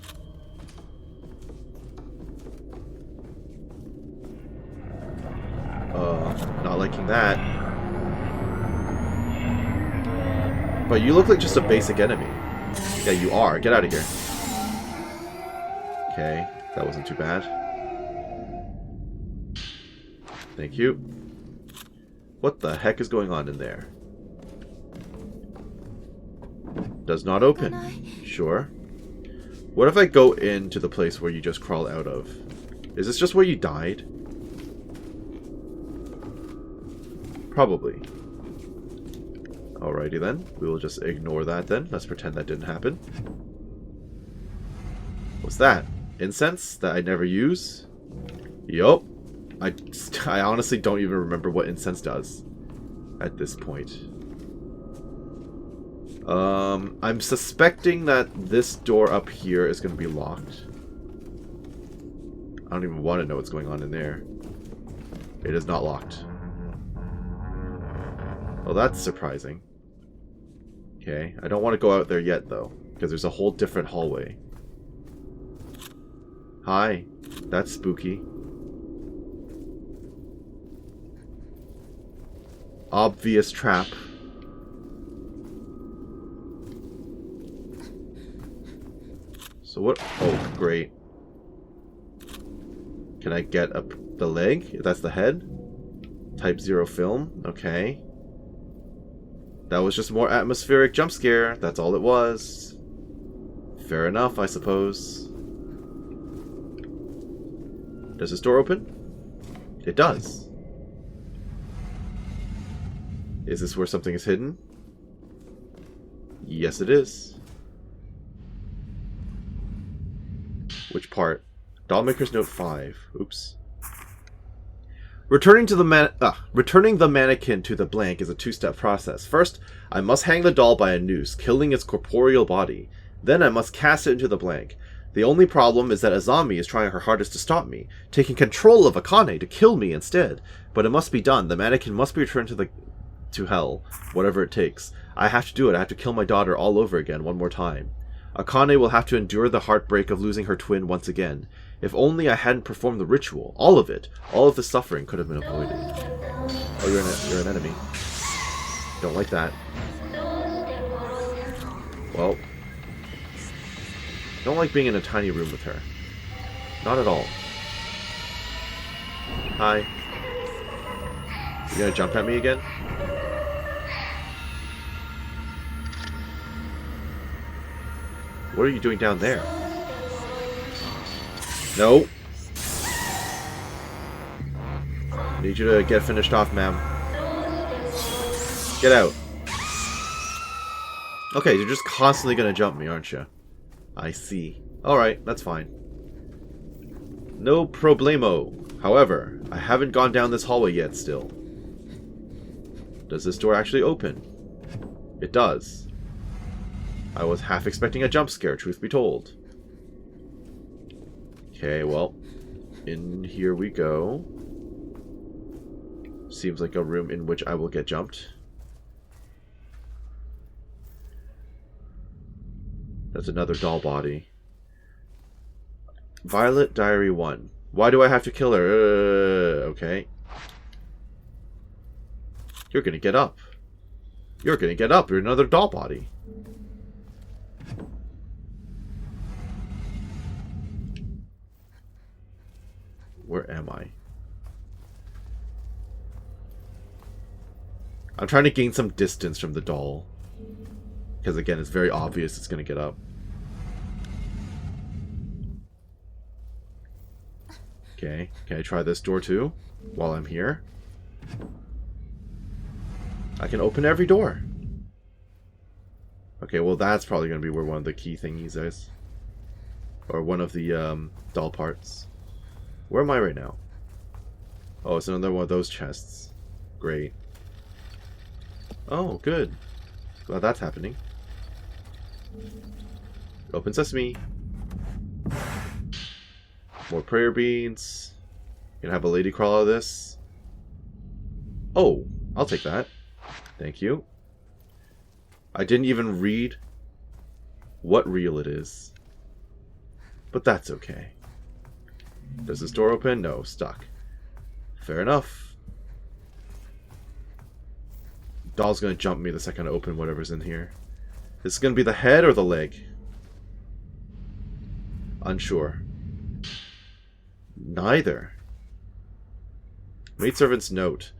Not liking that. But you look like just a basic enemy. Yeah, you are. Get out of here. Okay, that wasn't too bad. Thank you. What the heck is going on in there? Does not open. Sure. What if I go into the place where you just crawled out of? Is this just where you died? Probably. Alrighty then. We will just ignore that then. Let's pretend that didn't happen. What's that? Incense that I never use? Yup. I honestly don't even remember what incense does at this point. I'm suspecting that this door up here is going to be locked. I don't even want to know what's going on in there. It is not locked. Well, that's surprising. Okay, I don't want to go out there yet, though, because there's a whole different hallway. Hi, that's spooky. Obvious trap. So what? Oh, great. Can I get up the leg? That's the head? Type 0 film. Okay. That was just more atmospheric jump scare. That's all it was. Fair enough, I suppose. Does this door open? It does. Is this where something is hidden? Yes, it is. Which part? Dollmaker's Note 5. Oops. Returning the mannequin to the blank is a two-step process. First, I must hang the doll by a noose, killing its corporeal body. Then I must cast it into the blank. The only problem is that Azami is trying her hardest to stop me, taking control of Akane to kill me instead. But it must be done. The mannequin must be returned to hell, whatever it takes. I have to do it. I have to kill my daughter all over again one more time. Akane will have to endure the heartbreak of losing her twin once again. If only I hadn't performed the ritual. All of it. All of the suffering could have been avoided. Oh, you're an enemy. Don't like that. Well. Don't like being in a tiny room with her. Not at all. Hi. You gonna jump at me again? What are you doing down there? No. Need you to get finished off, ma'am. Get out. Okay, you're just constantly gonna jump me, aren't you? I see. Alright, that's fine. No problemo. However, I haven't gone down this hallway yet still. Does this door actually open? It does. I was half expecting a jump scare, truth be told. Okay, well, in here we go. Seems like a room in which I will get jumped. That's another doll body. Violet Diary 1. Why do I have to kill her? Okay. You're gonna get up. You're gonna get up. You're another doll body. Where am I? I'm trying to gain some distance from the doll. Because again, it's very obvious it's going to get up. Okay, can I try this door too? While I'm here? I can open every door. Okay, well that's probably going to be where one of the key thingies is. Or one of the doll parts. Where am I right now? Oh, it's another one of those chests. Great. Oh, good. Glad that's happening. Open sesame. More prayer beads. Gonna have a lady crawl out of this. Oh, I'll take that. Thank you. I didn't even read what reel it is. But that's okay. Does this door open? No, stuck. Fair enough. Doll's gonna jump me the second I open whatever's in here. Is it gonna be the head or the leg? Unsure. Neither. Maidservant's note.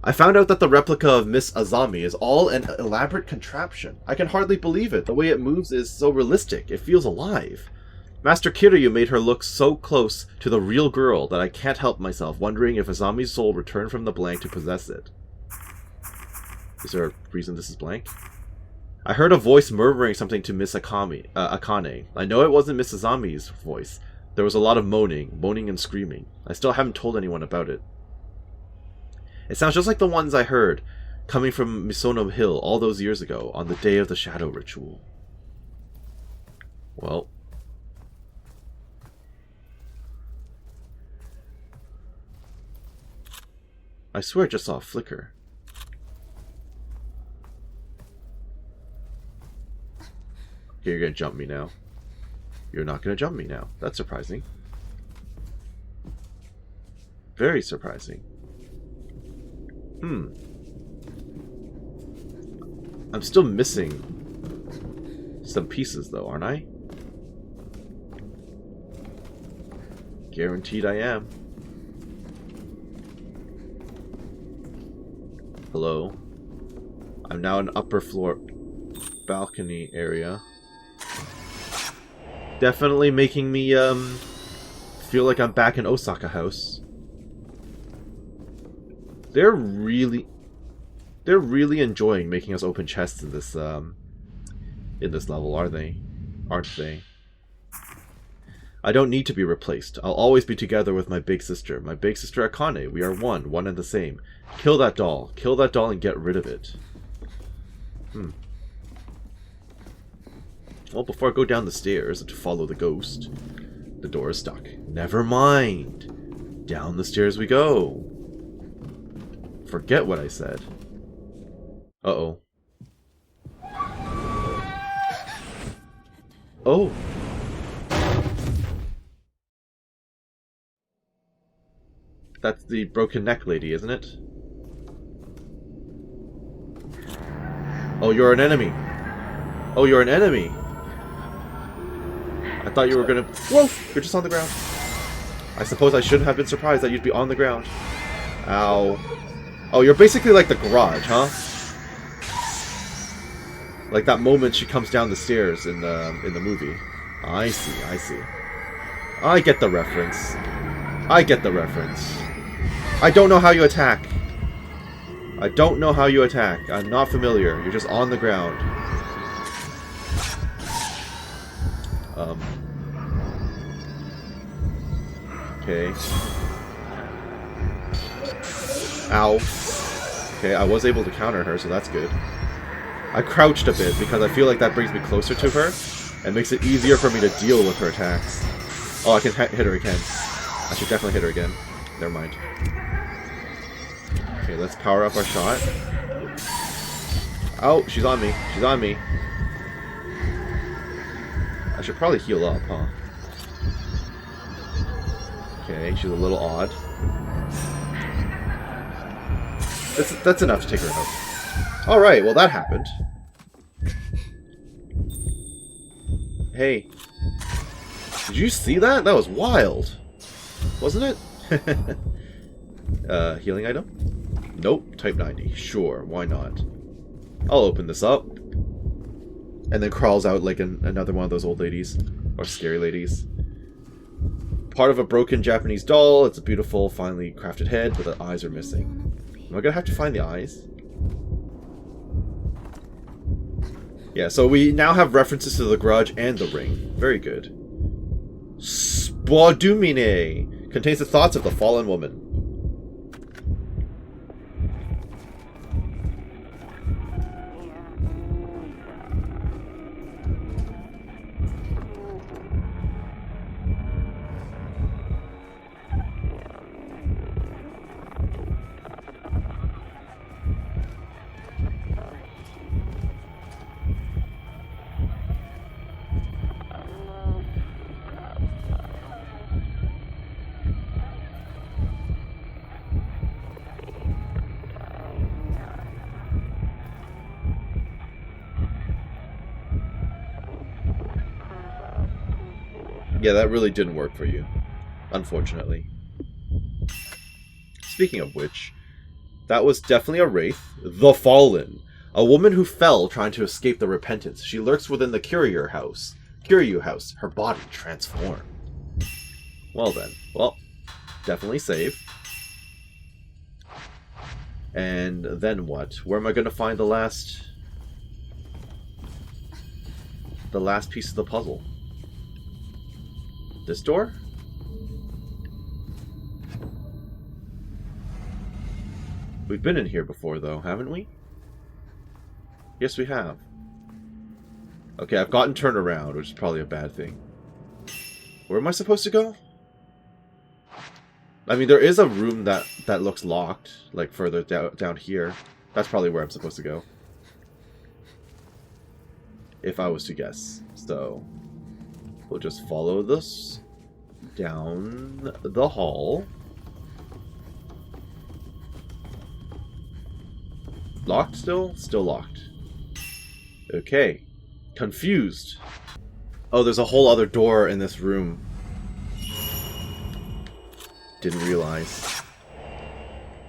I found out that the replica of Miss Azami is all an elaborate contraption. I can hardly believe it. The way it moves is so realistic. It feels alive. Master Kiryu made her look so close to the real girl that I can't help myself wondering if Azami's soul returned from the blank to possess it. Is there a reason this is blank? I heard a voice murmuring something to Miss Akane. I know it wasn't Miss Azami's voice. There was a lot of moaning and screaming. I still haven't told anyone about it. It sounds just like the ones I heard coming from Misono Hill all those years ago on the day of the shadow ritual. Well. I swear I just saw a flicker. Okay, you're gonna jump me now. You're not gonna jump me now. That's surprising. Very surprising. I'm still missing some pieces though, aren't I? Guaranteed I am. Hello. I'm now in upper floor balcony area. Definitely making me feel like I'm back in Osaka House. They're really enjoying making us open chests in this level, aren't they? I don't need to be replaced. I'll always be together with my big sister. My big sister Akane. We are one and the same. Kill that doll. Kill that doll and get rid of it. Well, before I go down the stairs to follow the ghost, the door is stuck. Never mind. Down the stairs we go. Forget what I said. Uh-oh. Oh. That's the broken neck lady, isn't it? Oh, you're an enemy. Oh, you're an enemy. I thought you were gonna... Whoa! You're just on the ground. I suppose I shouldn't have been surprised that you'd be on the ground. Ow. Oh, you're basically like the Garage, huh? Like that moment she comes down the stairs in the movie. I see, I see. I get the reference. I get the reference. I don't know how you attack. I don't know how you attack. I'm not familiar. You're just on the ground. Okay. Ow. Okay, I was able to counter her, so that's good. I crouched a bit because I feel like that brings me closer to her and makes it easier for me to deal with her attacks. Oh, I can hit her again. I should definitely hit her again. Never mind. Okay, let's power up our shot. Oh, she's on me. She's on me. I should probably heal up, huh? Okay, she's a little odd. That's enough to take her out. Alright, well that happened. Hey. Did you see that? That was wild. Wasn't it? Healing item? Nope, type 90. Sure, why not? I'll open this up. And then crawls out like another one of those old ladies. Or scary ladies. Part of a broken Japanese doll. It's a beautiful, finely crafted head, but the eyes are missing. Am I gonna have to find the eyes? Yeah, so we now have references to the Grudge and the Ring. Very good. Spodumine contains the thoughts of the fallen woman. Yeah, that really didn't work for you. Unfortunately. Speaking of which, that was definitely a wraith. The Fallen. A woman who fell trying to escape the repentance. She lurks within the Kiryu House. Kiryu House. Her body transformed. Well then. Well, definitely save. And then what? Where am I going to find the last piece of the puzzle? This door? We've been in here before, though, haven't we? Yes, we have. Okay, I've gotten turned around, which is probably a bad thing. Where am I supposed to go? I mean, there is a room that looks locked, like further down here. That's probably where I'm supposed to go. If I was to guess. So... we'll just follow this down the hall. Locked still? Still locked. Okay. Confused. Oh, there's a whole other door in this room. Didn't realize.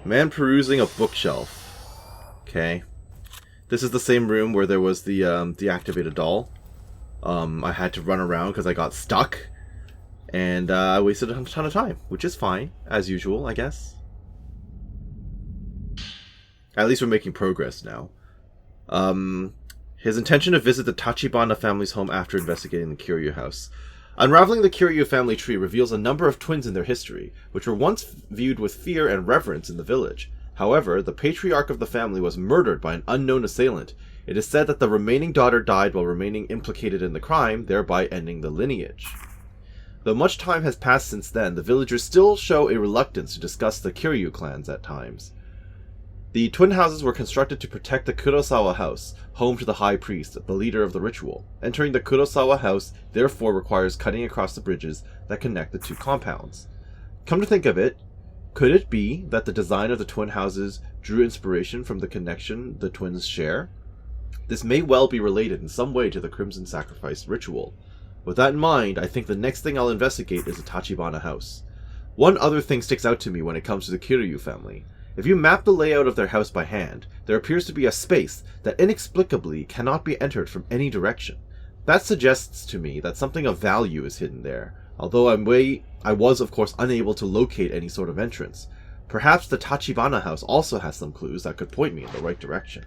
Man perusing a bookshelf. Okay. This is the same room where there was the deactivated doll. I had to run around because I got stuck. And I wasted a ton of time, which is fine, as usual, I guess. At least we're making progress now. His intention to visit the Tachibana family's home after investigating the Kiryu House. Unraveling the Kiryu family tree reveals a number of twins in their history, which were once viewed with fear and reverence in the village. However, the patriarch of the family was murdered by an unknown assailant. It is said that the remaining daughter died while remaining implicated in the crime, thereby ending the lineage. Though much time has passed since then, the villagers still show a reluctance to discuss the Kiryu clans at times. The twin houses were constructed to protect the Kurosawa house, home to the high priest, the leader of the ritual. Entering the Kurosawa house therefore requires cutting across the bridges that connect the two compounds. Come to think of it, Could it be that the design of the twin houses drew inspiration from the connection the twins share? This may well be related in some way to the Crimson Sacrifice ritual. With that in mind, I think the next thing I'll investigate is the Tachibana house. One other thing sticks out to me when it comes to the Kiryu family. If you map the layout of their house by hand, there appears to be a space that inexplicably cannot be entered from any direction. That suggests to me that something of value is hidden there, although I was of course unable to locate any sort of entrance. Perhaps the Tachibana house also has some clues that could point me in the right direction.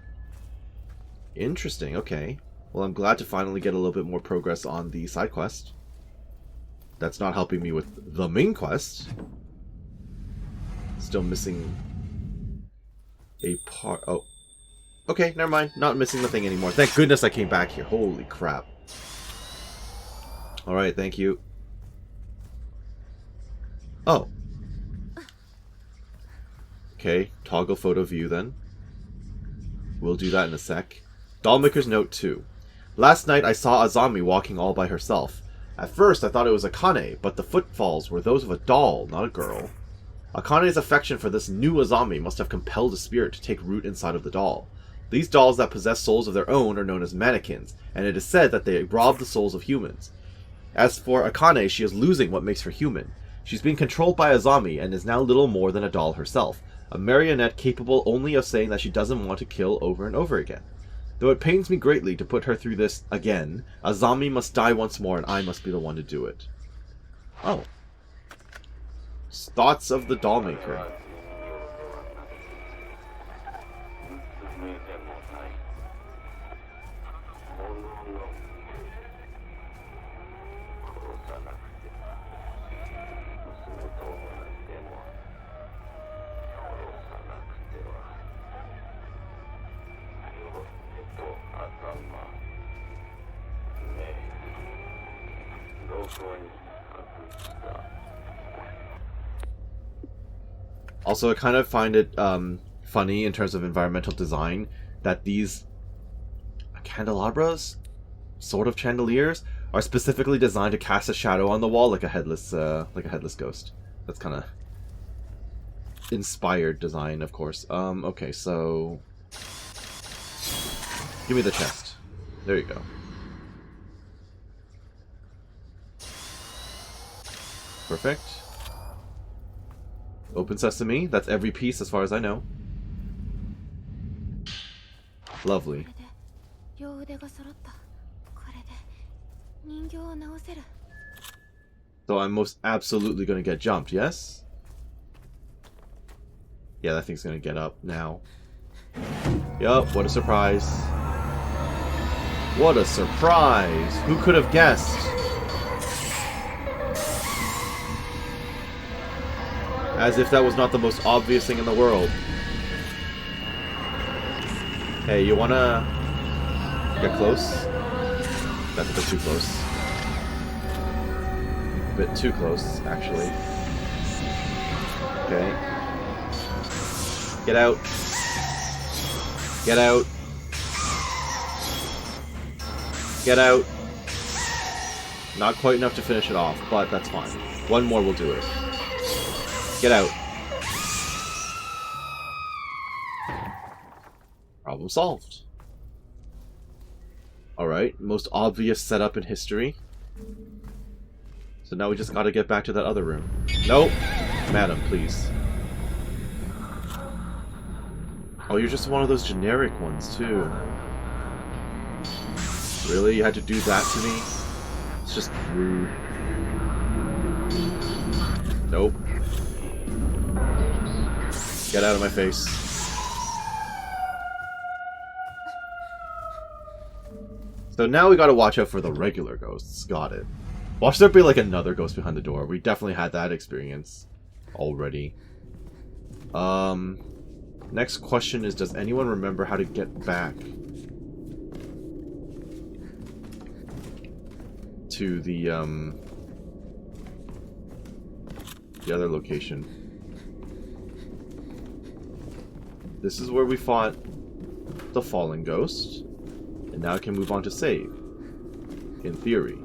Interesting, okay. Well, I'm glad to finally get a little bit more progress on the side quest. That's not helping me with the main quest. Still missing a part. Oh. Okay, never mind. Not missing the thing anymore. Thank goodness I came back here. Holy crap. Alright, thank you. Oh. Okay, toggle photo view then. We'll do that in a sec. Dollmaker's note 2. Last night I saw Azami walking all by herself. At first I thought it was Akane, but the footfalls were those of a doll, not a girl. Akane's affection for this new Azami must have compelled a spirit to take root inside of the doll. These dolls that possess souls of their own are known as mannequins, and it is said that they rob the souls of humans. As for Akane, she is losing what makes her human. She's being controlled by Azami and is now little more than a doll herself, a marionette capable only of saying that she doesn't want to kill over and over again. Though it pains me greatly to put her through this again, Azami must die once more and I must be the one to do it. Oh. Thoughts of the Dollmaker. Also, I kind of find it funny in terms of environmental design that these candelabras, sort of chandeliers, are specifically designed to cast a shadow on the wall like a headless ghost. That's kind of inspired design, of course. Okay, so give me the chest. There you go. Perfect. Open sesame. That's every piece as far as I know. Lovely. So I'm most absolutely going to get jumped, yes? Yeah, that thing's going to get up now. Yup, what a surprise. What a surprise! Who could have guessed? As if that was not the most obvious thing in the world. Hey, you wanna get close? That's a bit too close. A bit too close, actually. Okay. Get out. Get out. Get out. Not quite enough to finish it off, but that's fine. One more will do it. Get out. Problem solved. Alright, most obvious setup in history. So now we just gotta get back to that other room. Nope. Madam, please. Oh, you're just one of those generic ones, too. Really? You had to do that to me? It's just rude. Nope. Get out of my face. So now we gotta watch out for the regular ghosts. Got it. Watch there be like another ghost behind the door. We definitely had that experience already. Next question is, does anyone remember how to get back to the other location? This is where we fought the fallen ghost, and now I can move on to save, in theory.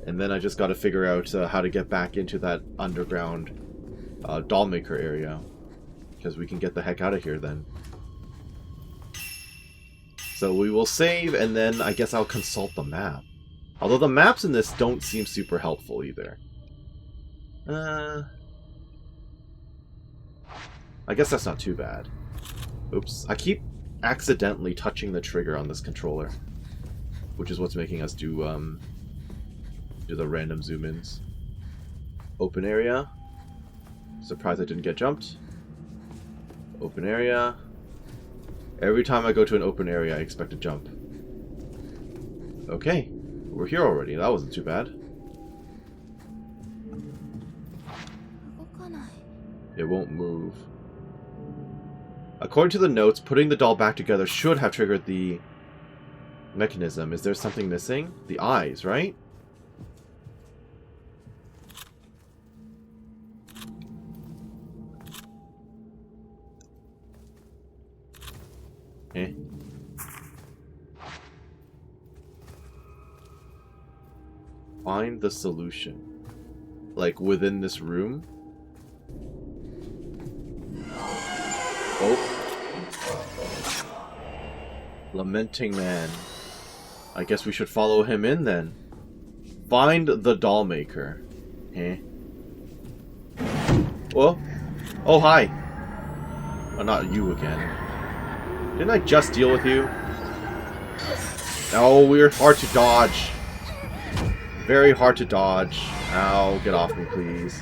And then I just got to figure out how to get back into that underground doll maker area. Because we can get the heck out of here then. So we will save, and then I guess I'll consult the map. Although the maps in this don't seem super helpful either. I guess that's not too bad. Oops. I keep accidentally touching the trigger on this controller. Which is what's making us do the random zoom-ins. Open area. Surprised I didn't get jumped. Open area. Every time I go to an open area, I expect a jump. Okay. We're here already. That wasn't too bad. It won't move. According to the notes, putting the doll back together should have triggered the mechanism. Is there something missing? The eyes, right? Eh. Find the solution. Like, within this room? Oh. Lamenting man. I guess we should follow him in then. Find the doll maker. Eh. Well. Oh, hi. Oh, not you again. Didn't I just deal with you? Oh, we're hard to dodge. Very hard to dodge. Ow, get off me, please.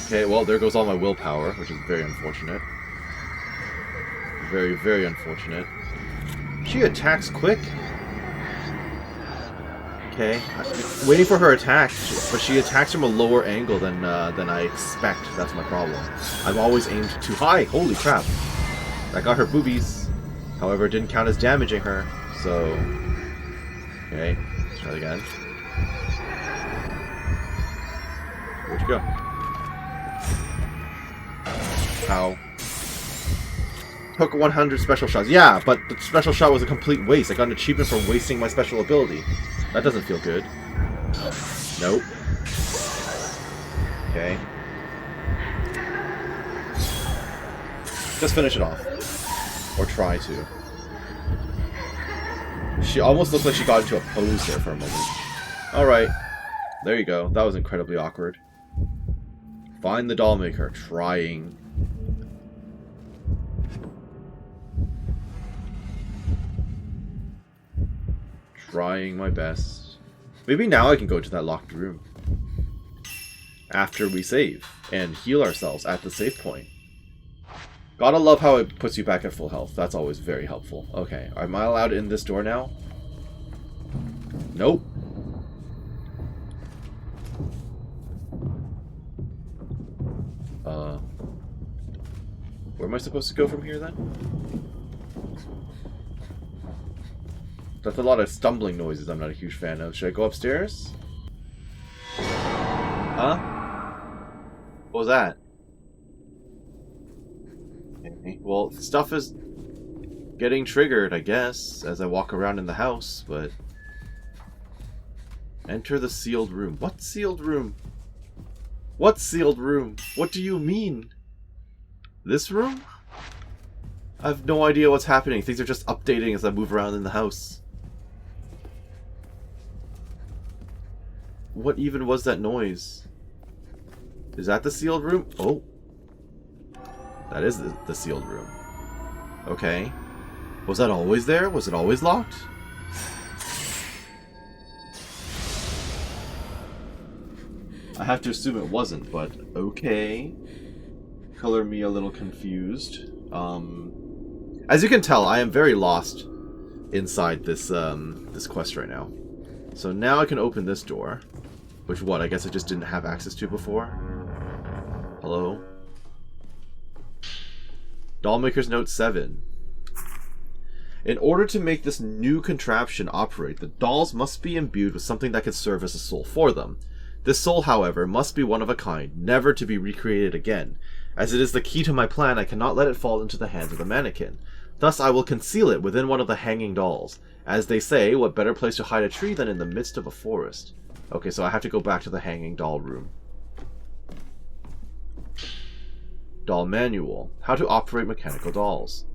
Okay, well, there goes all my willpower, which is very unfortunate. Very, very unfortunate. She attacks quick. Okay, waiting for her attack, but she attacks from a lower angle than I expect. That's my problem. I've always aimed too high. Holy crap! That got her boobies. However, it didn't count as damaging her. So, okay, let's try it again. Where'd you go? Ow. Took 100 special shots. Yeah, but the special shot was a complete waste. I got an achievement for wasting my special ability. That doesn't feel good. Nope. Okay. Just finish it off. Or try to. She almost looked like she got into a pose there for a moment. Alright. There you go. That was incredibly awkward. Find the doll maker. Trying. Trying my best. Maybe now I can go to that locked room. After we save. And heal ourselves at the save point. Gotta love how it puts you back at full health. That's always very helpful. Okay. Am I allowed in this door now? Nope. Where am I supposed to go from here then? That's a lot of stumbling noises I'm not a huge fan of. Should I go upstairs? Huh? What was that? Okay. Well, stuff is getting triggered, I guess, as I walk around in the house, but... Enter the sealed room. What sealed room? What sealed room? What do you mean? This room? I have no idea what's happening. Things are just updating as I move around in the house. What even was that noise? Is that the sealed room? Oh. That is the sealed room. Okay. Was that always there? Was it always locked? I have to assume it wasn't, but okay. Color me a little confused. As you can tell, I am very lost inside this this quest right now. So now I can open this door. Which, what, I guess I just didn't have access to before? Hello? Dollmaker's Note 7. In order to make this new contraption operate, the dolls must be imbued with something that can serve as a soul for them. This soul, however, must be one of a kind, never to be recreated again. As it is the key to my plan, I cannot let it fall into the hands of the mannequin. Thus I will conceal it within one of the hanging dolls. As they say, what better place to hide a tree than in the midst of a forest? Okay, so I have to go back to the hanging doll room. Doll manual. How to operate mechanical dolls.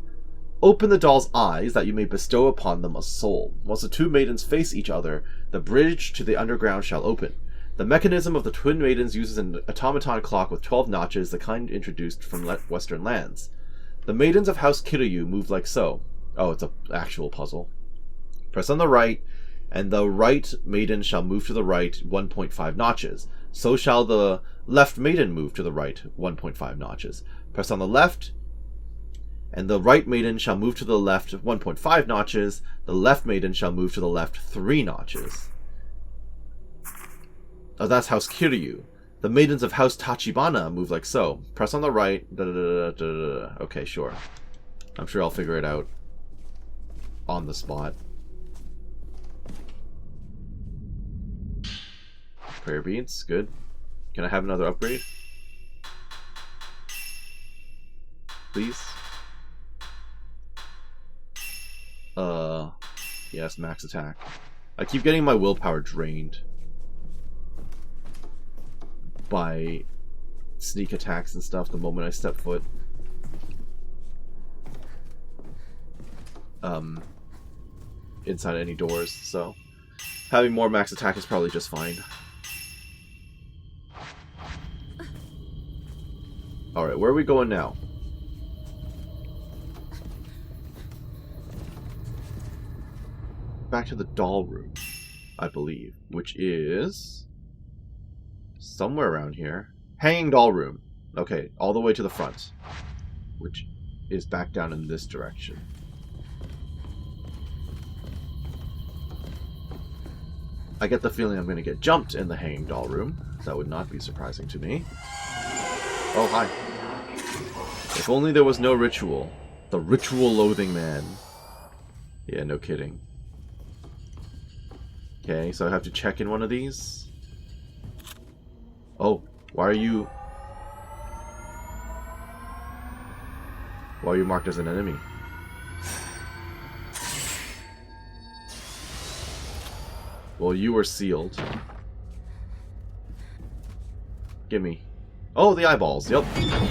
Open the doll's eyes that you may bestow upon them a soul. Once the two maidens face each other, the bridge to the underground shall open. The mechanism of the twin maidens uses an automaton clock with 12 notches, the kind introduced from Western lands. The maidens of House Kiryu move like so. Oh, it's an actual puzzle. Press on the right, and the right maiden shall move to the right 1.5 notches. So shall the left maiden move to the right 1.5 notches. Press on the left, and the right maiden shall move to the left 1.5 notches. The left maiden shall move to the left 3 notches. Oh, that's House Kiryu. The maidens of House Tachibana move like so. Press on the right. Okay, sure. I'm sure I'll figure it out on the spot. Prayer beads, good. Can I have another upgrade? Please? Yes, max attack. I keep getting my willpower drained by sneak attacks and stuff the moment I step foot. Inside any doors, so having more max attack is probably just fine. Alright, where are we going now? Back to the doll room, I believe, which is somewhere around here. Hanging doll room. Okay, all the way to the front, which is back down in this direction. I get the feeling I'm going to get jumped in the hanging doll room. That would not be surprising to me. Oh, hi. If only there was no ritual. The ritual-loathing man. Yeah, no kidding. Okay, so I have to check in one of these. Oh, why are you marked as an enemy? Well, you were sealed. Gimme. Oh, the eyeballs. Yep.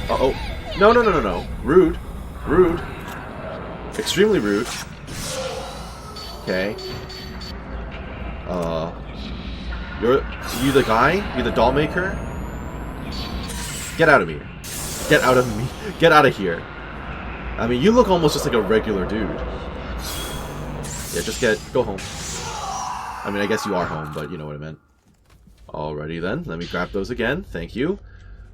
Uh-oh. No, no, no, no, no. Rude. Rude. Extremely rude. Okay. You the guy? You the doll maker? Get out of me. Get out of me. Get out of here. I mean, you look almost just like a regular dude. Yeah, just go home. I mean, I guess you are home, but you know what I meant. Alrighty then, let me grab those again. Thank you.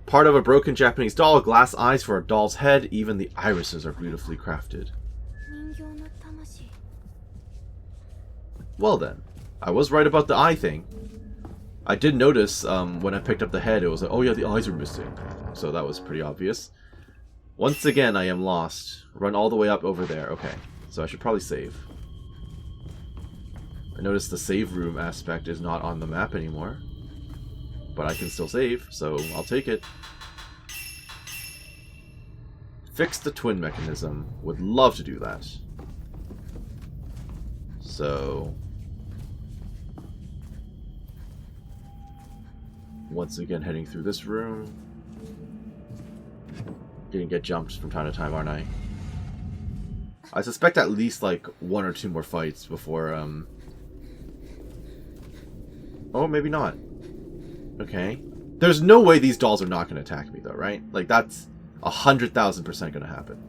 Part of a broken Japanese doll, glass eyes for a doll's head. Even the irises are beautifully crafted. Well then, I was right about the eye thing. I did notice when I picked up the head, it was like, oh yeah, the eyes are missing. So that was pretty obvious. Once again, I am lost. Run all the way up over there. Okay, so I should probably save. I noticed the save room aspect is not on the map anymore. But I can still save, so I'll take it. Fix the twin mechanism. Would love to do that. So... once again, heading through this room. Gonna get jumped from time to time, aren't I? I suspect at least, like, 1 or 2 more fights before, oh, maybe not. Okay. There's no way these dolls are not going to attack me, though, right? Like, that's 100,000% going to happen.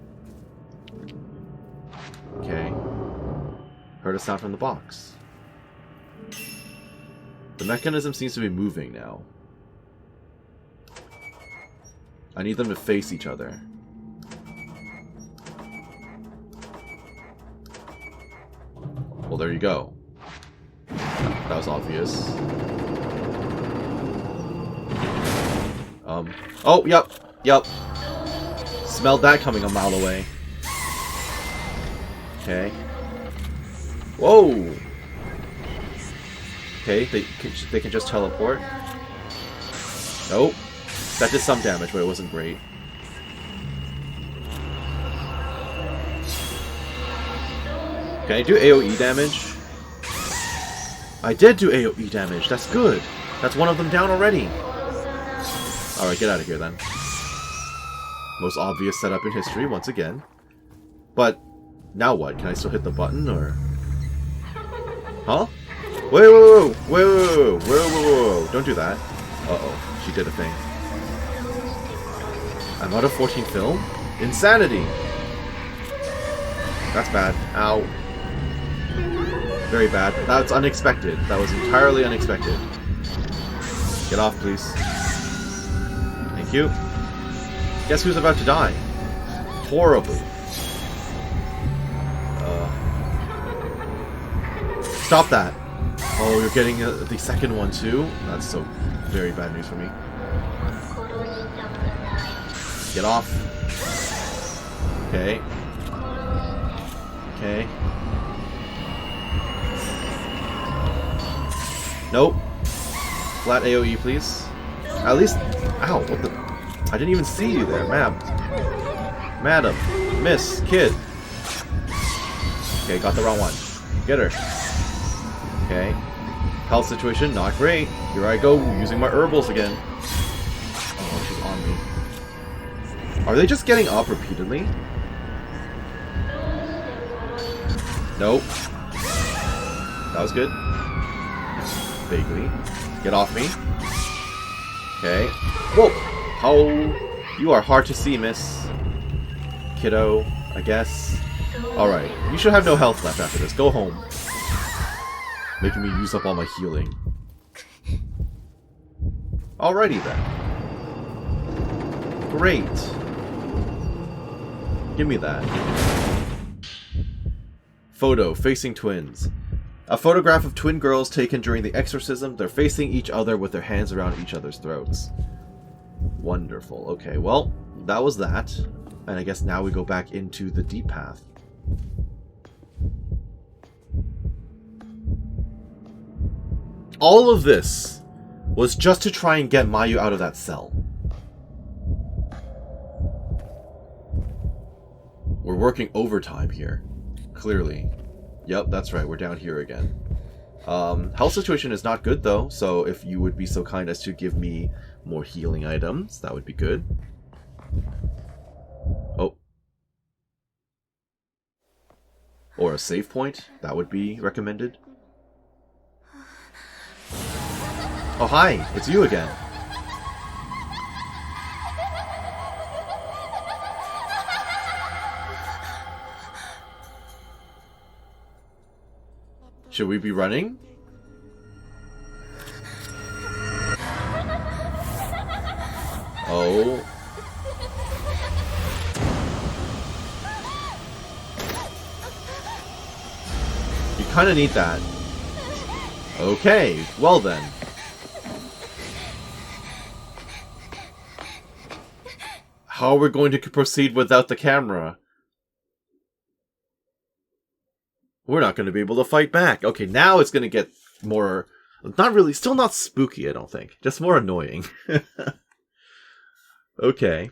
Okay. Heard a sound from the box. The mechanism seems to be moving now. I need them to face each other. Well, there you go. That was obvious. Oh, yep. Yep. Smelled that coming a mile away. Okay. Whoa! Okay, they can just teleport. Nope. That did some damage, but it wasn't great. Can I do AoE damage? I did do AoE damage. That's good. That's one of them down already. Alright, get out of here then. Most obvious setup in history, once again. But, now what? Can I still hit the button, or... Huh? Wait, whoa. Don't do that. Uh-oh, she did a thing. I'm out of 14 film? Insanity! That's bad. Ow. Very bad. That's unexpected. That was entirely unexpected. Get off, please. Thank you. Guess who's about to die? Horribly. Stop that! Oh, you're getting the second one too? That's so very bad news for me. Get off. Okay. Okay. Nope. Flat AoE, please. At least... Ow, what the... I didn't even see you there, ma'am. Madam. Miss. Kid. Okay, got the wrong one. Get her. Okay. Health situation, not great. Here I go, using my herbals again. Oh, she's on me. Are they just getting up repeatedly? Nope. That was good. Vaguely. Get off me. Okay. Whoa! How... You are hard to see, miss. Kiddo, I guess. Alright. You should have no health left after this. Go home. Making me use up all my healing. Alrighty then. Great. Give me that. Photo. Facing twins. A photograph of twin girls taken during the exorcism. They're facing each other with their hands around each other's throats. Wonderful. Okay, well, that was that. And I guess now we go back into the deep path. All of this was just to try and get Mayu out of that cell. We're working overtime here. Clearly. Yep, that's right. We're down here again. Health situation is not good, though. So if you would be so kind as to give me more healing items, that would be good. Oh. Or a save point. That would be recommended. Oh, hi. It's you again. Should we be running? Oh. You kind of need that. Okay, well then. How are we going to proceed without the camera? We're not going to be able to fight back. Okay, now it's going to get more... Not really, still not spooky, I don't think. Just more annoying. Okay.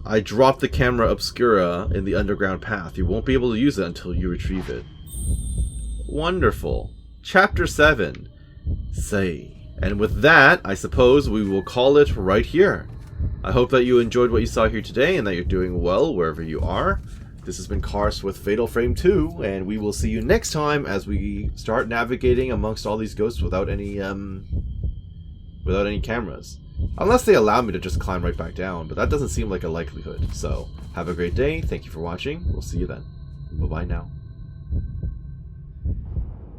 I dropped the camera obscura in the underground path. You won't be able to use it until you retrieve it. Wonderful. Chapter 7. Say. And with that, I suppose we will call it right here. I hope that you enjoyed what you saw here today and that you're doing well wherever you are. This has been Karst with Fatal Frame 2, and we will see you next time as we start navigating amongst all these ghosts without any cameras. Unless they allow me to just climb right back down, but that doesn't seem like a likelihood. So, have a great day, thank you for watching, we'll see you then. Bye-bye now.